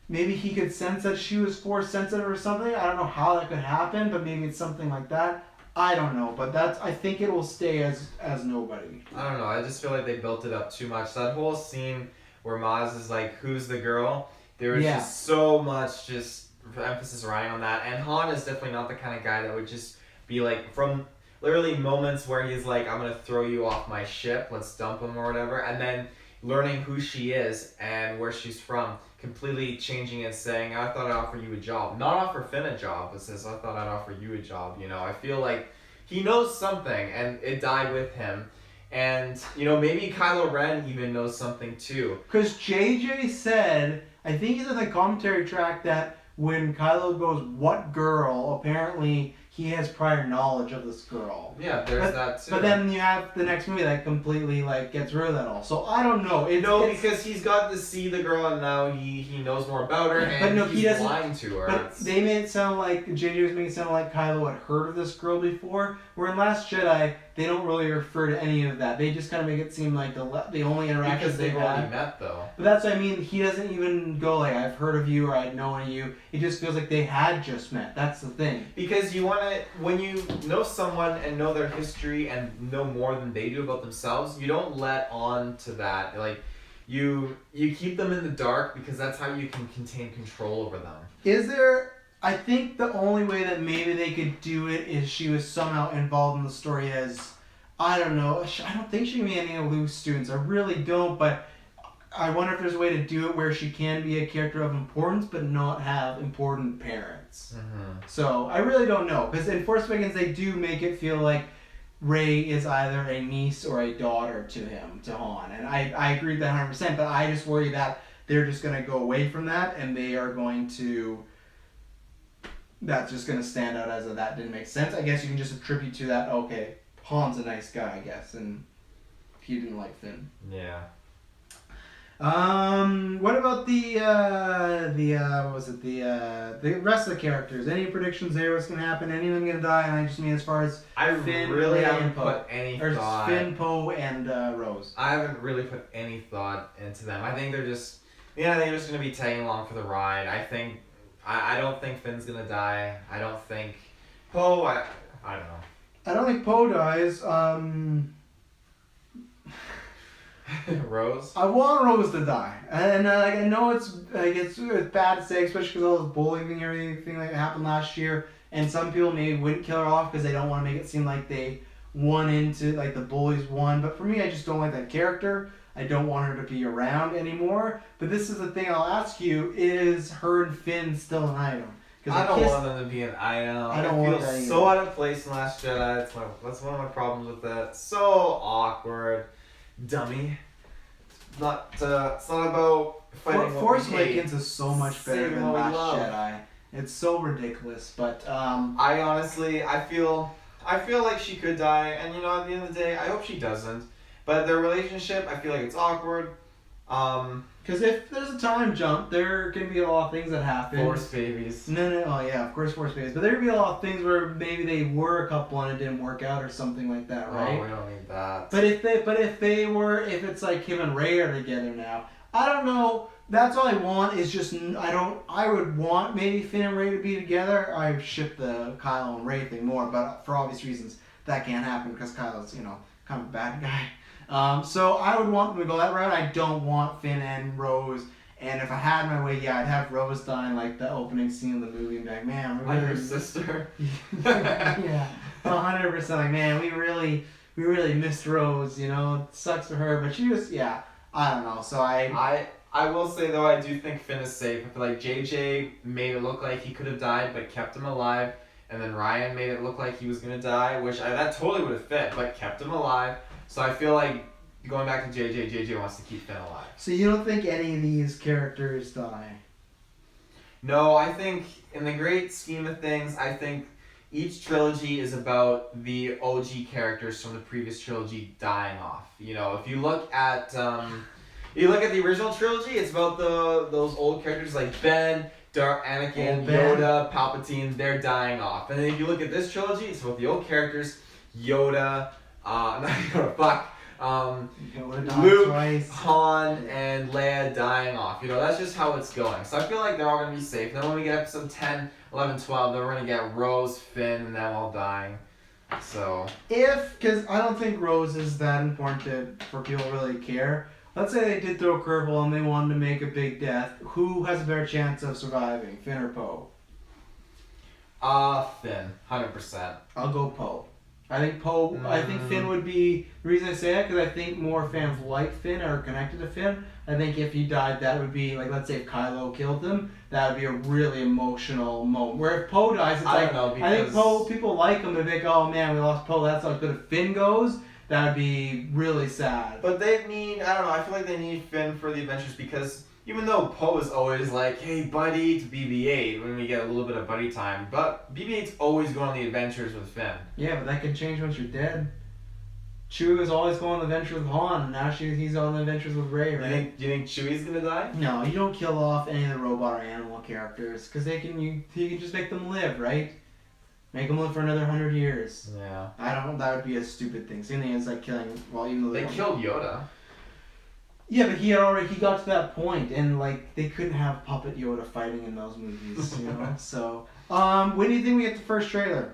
maybe he could sense that she was Force sensitive or something. I don't know how that could happen, but maybe it's something like that. I don't know, but I think it will stay as nobody. I don't know, I just feel like they built it up too much. That whole scene where Maz is like, who's the girl? There was just so much just emphasis riding on that. And Han is definitely not the kind of guy that would just be like, from literally moments where he's like, I'm going to throw you off my ship, let's dump him or whatever. And then learning who she is and where she's from, completely changing it, saying, I thought I'd offer you a job. Not offer Finn a job, but says, I thought I'd offer you a job. I feel like he knows something, and it died with him. And, maybe Kylo Ren even knows something too. Because JJ said, I think he's in the commentary track, that when Kylo goes, what girl, apparently he has prior knowledge of this girl. Yeah, there's that too. But then you have the next movie that completely gets rid of that all. So I don't know. Because he's got to see the girl and now he knows more about her and he's lying to her. But they made it sound like, JJ was making it sound like Kylo had heard of this girl before, where in Last Jedi, they don't really refer to any of that. They just kind of make it seem like the only interactions because they've already met, though. But that's what I mean. He doesn't even go like, I've heard of you or I'd known you. It just feels like they had just met. That's the thing. Because you want to, when you know someone and know their history and know more than they do about themselves, you don't let on to that. Like, you keep them in the dark because that's how you can contain control over them. I think the only way that maybe they could do it is she was somehow involved in the story as, I don't know, I don't think she can be any of Luke's students. I really don't, but I wonder if there's a way to do it where she can be a character of importance but not have important parents. Mm-hmm. So I really don't know, because in Force Awakens they do make it feel like Rey is either a niece or a daughter to Han, and I agree with that 100%, but I just worry that they're just going to go away from that, and they are going to... That's just going to stand out as that didn't make sense. I guess you can just attribute to that, okay, Han's a nice guy, I guess, and he didn't like Finn. Yeah. What about the rest of the characters? Any predictions there? What's gonna happen? Any of them gonna die? And I just mean as far as Finn, really Rey, haven't and Poe. put any Or thought. Finn, Poe, and Rose. I haven't really put any thought into them. I think they're just, they're just gonna be tagging along for the ride. I don't think Finn's gonna die. I don't think Poe. I don't know. I don't think Poe dies. Rose. I want Rose to die, and I know it's bad to say, especially because all this bullying and everything that happened last year. And some people maybe wouldn't kill her off because they don't want to make it seem like they won into like the bullies won. But for me, I just don't like that character. I don't want her to be around anymore. But this is the thing I'll ask you: is her and Finn still an item? I don't want them to be an item. I don't want feel that either. so out of place in Last Jedi. That's one of my problems with that. So awkward. Dummy. It's not about fighting Force what we hate. Awakens is so much better Saving than what we Last love. Jedi. It's so ridiculous, but I honestly, I feel like she could die, and at the end of the day, I hope she doesn't. But their relationship, I feel like it's awkward. because if there's a time jump, there can be a lot of things that happen. Force babies. No, oh yeah, of course Force babies. But there could be a lot of things where maybe they were a couple and it didn't work out or something like that, right? Oh, we don't need that. But if it's like him and Rey are together now, I don't know. That's all I want is just I would want maybe Finn and Rey to be together. I ship the Kylo and Rey thing more, but for obvious reasons that can't happen because Kylo's kind of a bad guy. So I would want them to go that route. I don't want Finn and Rose. And if I had my way, yeah, I'd have Rose die in like the opening scene of the movie and be like, man, we Like really her sister. yeah, 100%. Like, man, we really missed Rose. It sucks for her, but she was, yeah, I don't know. So I will say though, I do think Finn is safe. I feel like JJ made it look like he could have died, but kept him alive. And then Ryan made it look like he was gonna die, which that totally would have fit, but kept him alive. So I feel like going back to JJ wants to keep Finn alive. So you don't think any of these characters die? No, I think in the great scheme of things, I think each trilogy is about the OG characters from the previous trilogy dying off. If you look at the original trilogy, it's about those old characters like Ben, Anakin, Old Ben. Yoda, Palpatine. They're dying off. And then if you look at this trilogy, it's about the old characters, Yoda, Luke, Twice. Han, and Leia dying off. That's just how it's going. So I feel like they're all going to be safe. Then when we get episode 10, 11, 12, then we're going to get Rose, Finn, and them all dying. So... Because I don't think Rose is that important for people to really care. Let's say they did throw a curveball and they wanted to make a big death. Who has a better chance of surviving, Finn or Poe? Finn, 100%. I'll go Poe. I think Poe. I think Finn would be the reason I say that because I think more fans like Finn or are connected to Finn. I think if he died, that would be like, let's say if Kylo killed him, that would be a really emotional moment. Where if Poe dies, it's I don't know, because... I think Poe, people like him. They're like, oh man, we lost Poe. That's not good. If Finn goes, that would be really sad. But they need, I don't know, I feel like they need Finn for the adventures because even though Poe is always like, hey buddy, to BB-8 when we get a little bit of buddy time, but BB-8's always going on the adventures with Finn. Yeah, but that can change once you're dead. Chewie was always going on the adventures with Han, and now he's on the adventures with Rey, right? Do you think Chewie's gonna die? No, you don't kill off any of the robot or animal characters because you can just make them live, right? Make them live for another 100 years. Yeah. That would be a stupid thing. Same thing as like killing, even though They killed Yoda. Yeah, but he got to that point, and like they couldn't have puppet Yoda fighting in those movies, So, when do you think we get the first trailer?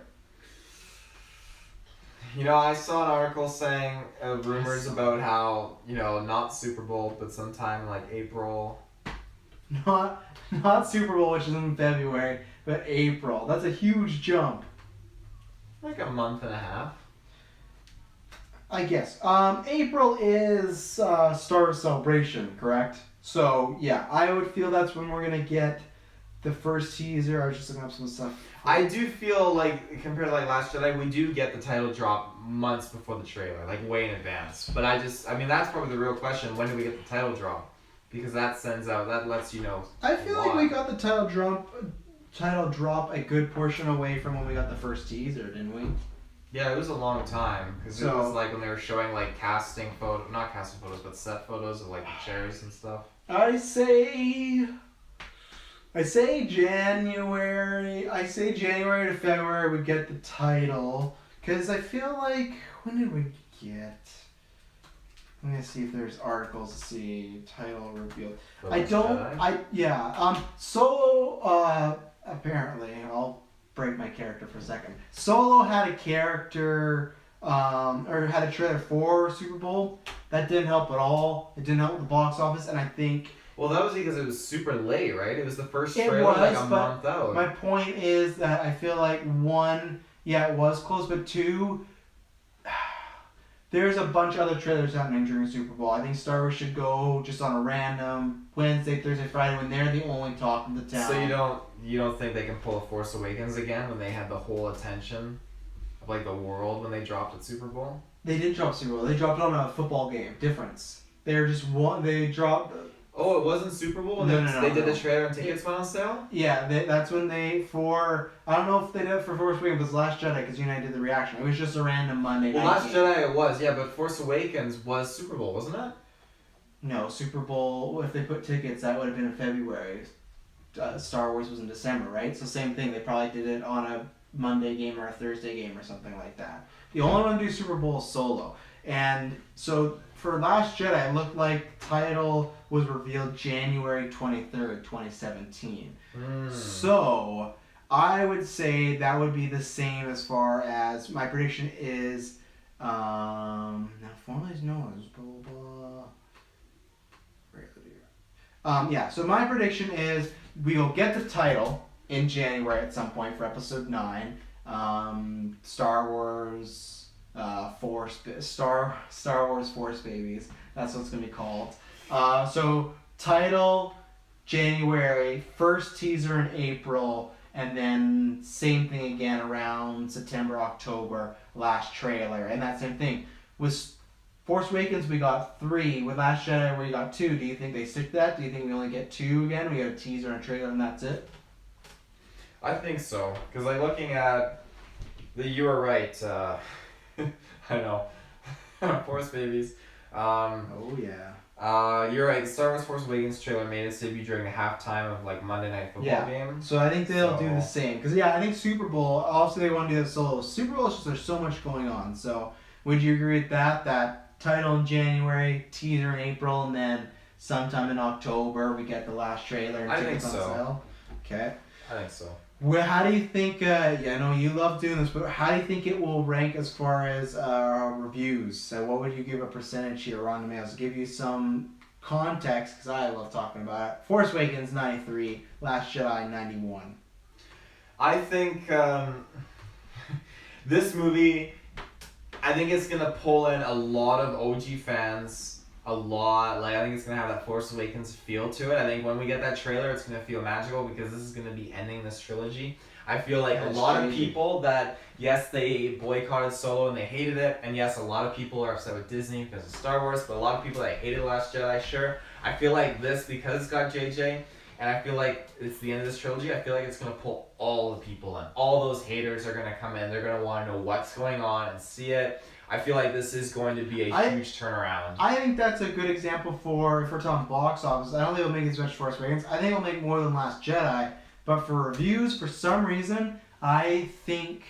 I saw an article saying rumors about how not Super Bowl, but sometime like April. Not Super Bowl, which is in February, but April. That's a huge jump. Like a month and a half. I guess. April is Star Wars Celebration, correct? So, yeah, I would feel that's when we're going to get the first teaser. I was just looking up some stuff. I do feel like, compared to like Last Jedi, we do get the title drop months before the trailer, like way in advance. But that's probably the real question. When do we get the title drop? because that lets you know. I feel like we got the title drop a good portion away from when we got the first teaser, didn't we? Yeah, it was a long time because it was like when they were showing like not casting photos, but set photos of like the chairs and stuff. I say January. I say January to February we get the title, because I feel like, when did we get? I'm gonna see if there's articles to see title revealed. Solo. Apparently, I'll break my character for a second. Solo had a character, or had a trailer for Super Bowl. That didn't help at all. It didn't help the box office, and I think. Well, that was because it was super late, right? It was the first trailer like a month out. My point is that I feel like one, it was close, but two, there's a bunch of other trailers happening during Super Bowl. I think Star Wars should go just on a random Wednesday, Thursday, Friday when they're the only talk in the town. So you don't think they can pull a Force Awakens again when they had the whole attention of like the world when they dropped at Super Bowl? They did drop Super Bowl. They dropped it on a football game. Difference. They're just one. They dropped. Oh, it wasn't Super Bowl when they did the trailer and tickets went on sale? Yeah, that's when I don't know if they did it for Force Awakens, but it was Last Jedi, because you and I did the reaction. It was just a random Monday night Last game. Jedi it was, yeah, but Force Awakens was Super Bowl, wasn't it? No, Super Bowl, if they put tickets, that would have been in February. Star Wars was in December, right? So same thing, they probably did it on a Monday game or a Thursday game or something like that. The only one to do Super Bowl is Solo. And so for Last Jedi, it looked like the title was revealed January 23rd, 2017. So I would say that would be the same as far as my prediction is, now formally known as blah, blah, blah. So my prediction is we will get the title in January at some point for episode 9. Star Wars Star Wars Force Babies. That's what it's gonna be called. So title January, first teaser in April, and then same thing again around September, October, last trailer, and that same thing. With Force Awakens we got 3, with Last Jedi we got 2. Do you think they stick to that? Do you think we only get 2 again? We got a teaser and a trailer and that's it? I think so, because like looking at you were right. I know. Force Babies. Oh yeah. You're right. Star Wars Force Awakens trailer made its debut during the halftime of like Monday Night Football game. So I think they'll do the same. Because I think Super Bowl, also they want to do that solo. Super Bowl is just there's so much going on. So would you agree with that? That title in January, teaser in April, and then sometime in October we get the last trailer and tickets on sale? Okay. I think so. Well, how do you think, I know you love doing this, but how do you think it will rank as far as reviews? So what would you give a percentage here, Rotten Tomatoes? Give you some context, because I love talking about it. Force Awakens, 93. Last Jedi, 91. I think this movie, I think it's going to pull in a lot of OG fans. A lot. Like, I think it's going to have that Force Awakens feel to it. I think when we get that trailer, it's going to feel magical because this is going to be ending this trilogy. I feel like a lot of people that, yes, they boycotted Solo and they hated it, and yes, a lot of people are upset with Disney because of Star Wars, but a lot of people that hated Last Jedi, sure. I feel like this, because it's got JJ, and I feel like it's the end of this trilogy, I feel like it's going to pull all the people in. All those haters are going to come in. They're going to want to know what's going on and see it. I feel like this is going to be a huge turnaround. I think that's a good example for, if we're talking box office, I don't think it'll make as much Force Awakens. I think it'll make more than Last Jedi. But for reviews, for some reason, I think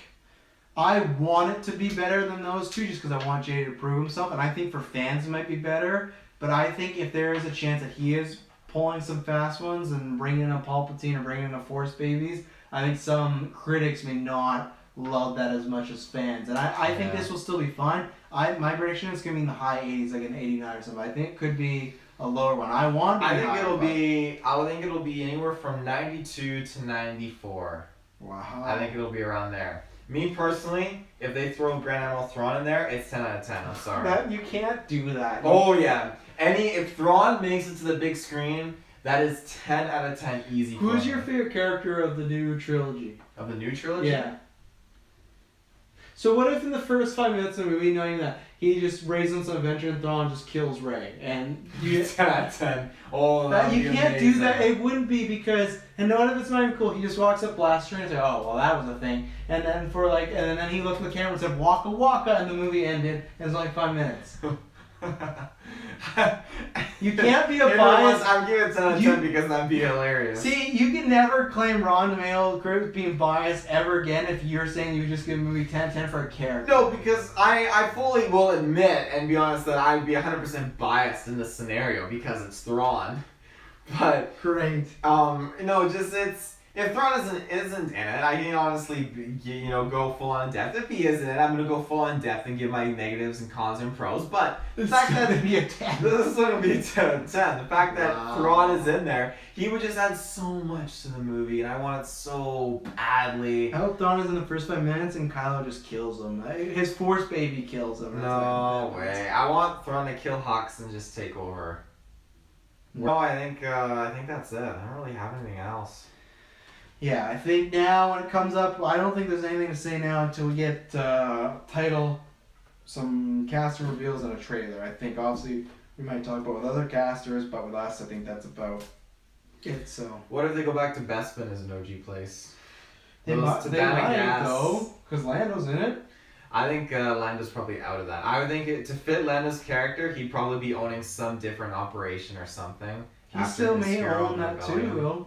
I want it to be better than those two just because I want Jay to prove himself. And I think for fans it might be better. But I think if there is a chance that he is pulling some fast ones and bringing in a Palpatine or bringing in a Force Babies, I think some critics may not love that as much as fans, and I think this will still be fine. My prediction is gonna be in the high 80s, like an 89 or something. I think it could be a lower one. I think it'll be anywhere from 92 to 94. Wow. I think it'll be around there. Me personally, if they throw Grand Admiral Thrawn in there, it's 10 out of 10. I'm sorry. You can't do that. Oh yeah. If Thrawn makes it to the big screen, that is 10 out of 10 easy. Who's your favorite character of the new trilogy? Of the new trilogy? Yeah. So what if in the first 5 minutes of the movie, knowing that he just raises on some adventure and Thrawn just kills Rey, and you 10 out of 10. Oh, that you can't do that. It wouldn't be because, and what if it's not even cool? He just walks up blaster and say, "Oh, well, that was a thing," and then and then he looked at the camera and said, "Waka waka," and the movie ended. And it's only 5 minutes. You can't be a bias. I'm giving it 10 out of 10 because that'd be hilarious. See, you can never claim Ron DeMeo being biased ever again if you're saying you just give a movie 10/10 for a character. No, because I fully will admit and be honest that I'd be 100% biased in this scenario because it's Thrawn. But great. Just if Thrawn isn't in it, I can honestly go full on depth. If he is in it, I'm gonna go full on depth and give my negatives and cons and pros. But the fact that be a 10. this is gonna be a 10 out of 10. The fact that Thrawn is in there, he would just add so much to the movie, and I want it so badly. I hope Thrawn is in the first 5 minutes and Kylo just kills him. His Force baby kills him. No way. I want Thrawn to kill Hux and just take over. No, I think that's it. I don't really have anything else. Yeah, I think now when it comes up, I don't think there's anything to say now until we get title, some casting reveals, and a trailer. I think obviously we might talk about with other casters, but with us, I think that's about it. So. What if they go back to Bespin as an OG place? They might go because Lando's in it. I think Lando's probably out of that. I would think to fit Lando's character, he'd probably be owning some different operation or something. He still may own that too, though.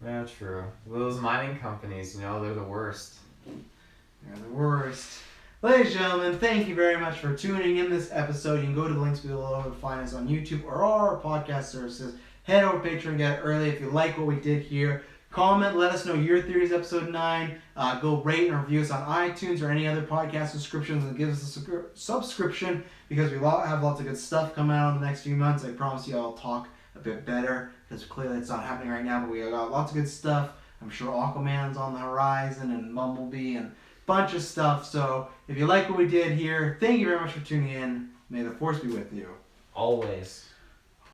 Yeah, true. Those mining companies, they're the worst. They're the worst. Ladies and gentlemen, thank you very much for tuning in this episode. You can go to the links below to find us on YouTube or our podcast services. Head over to Patreon and get it early if you like what we did here. Comment, let us know your theories, episode 9. Go rate and review us on iTunes or any other podcast subscriptions and give us a subscription because we have lots of good stuff coming out in the next few months. I promise you I'll talk a bit better because clearly it's not happening right now, but we got lots of good stuff. I'm sure Aquaman's on the horizon and Bumblebee and a bunch of stuff. So if you like what we did here, thank you very much for tuning in. May the Force be with you. Always.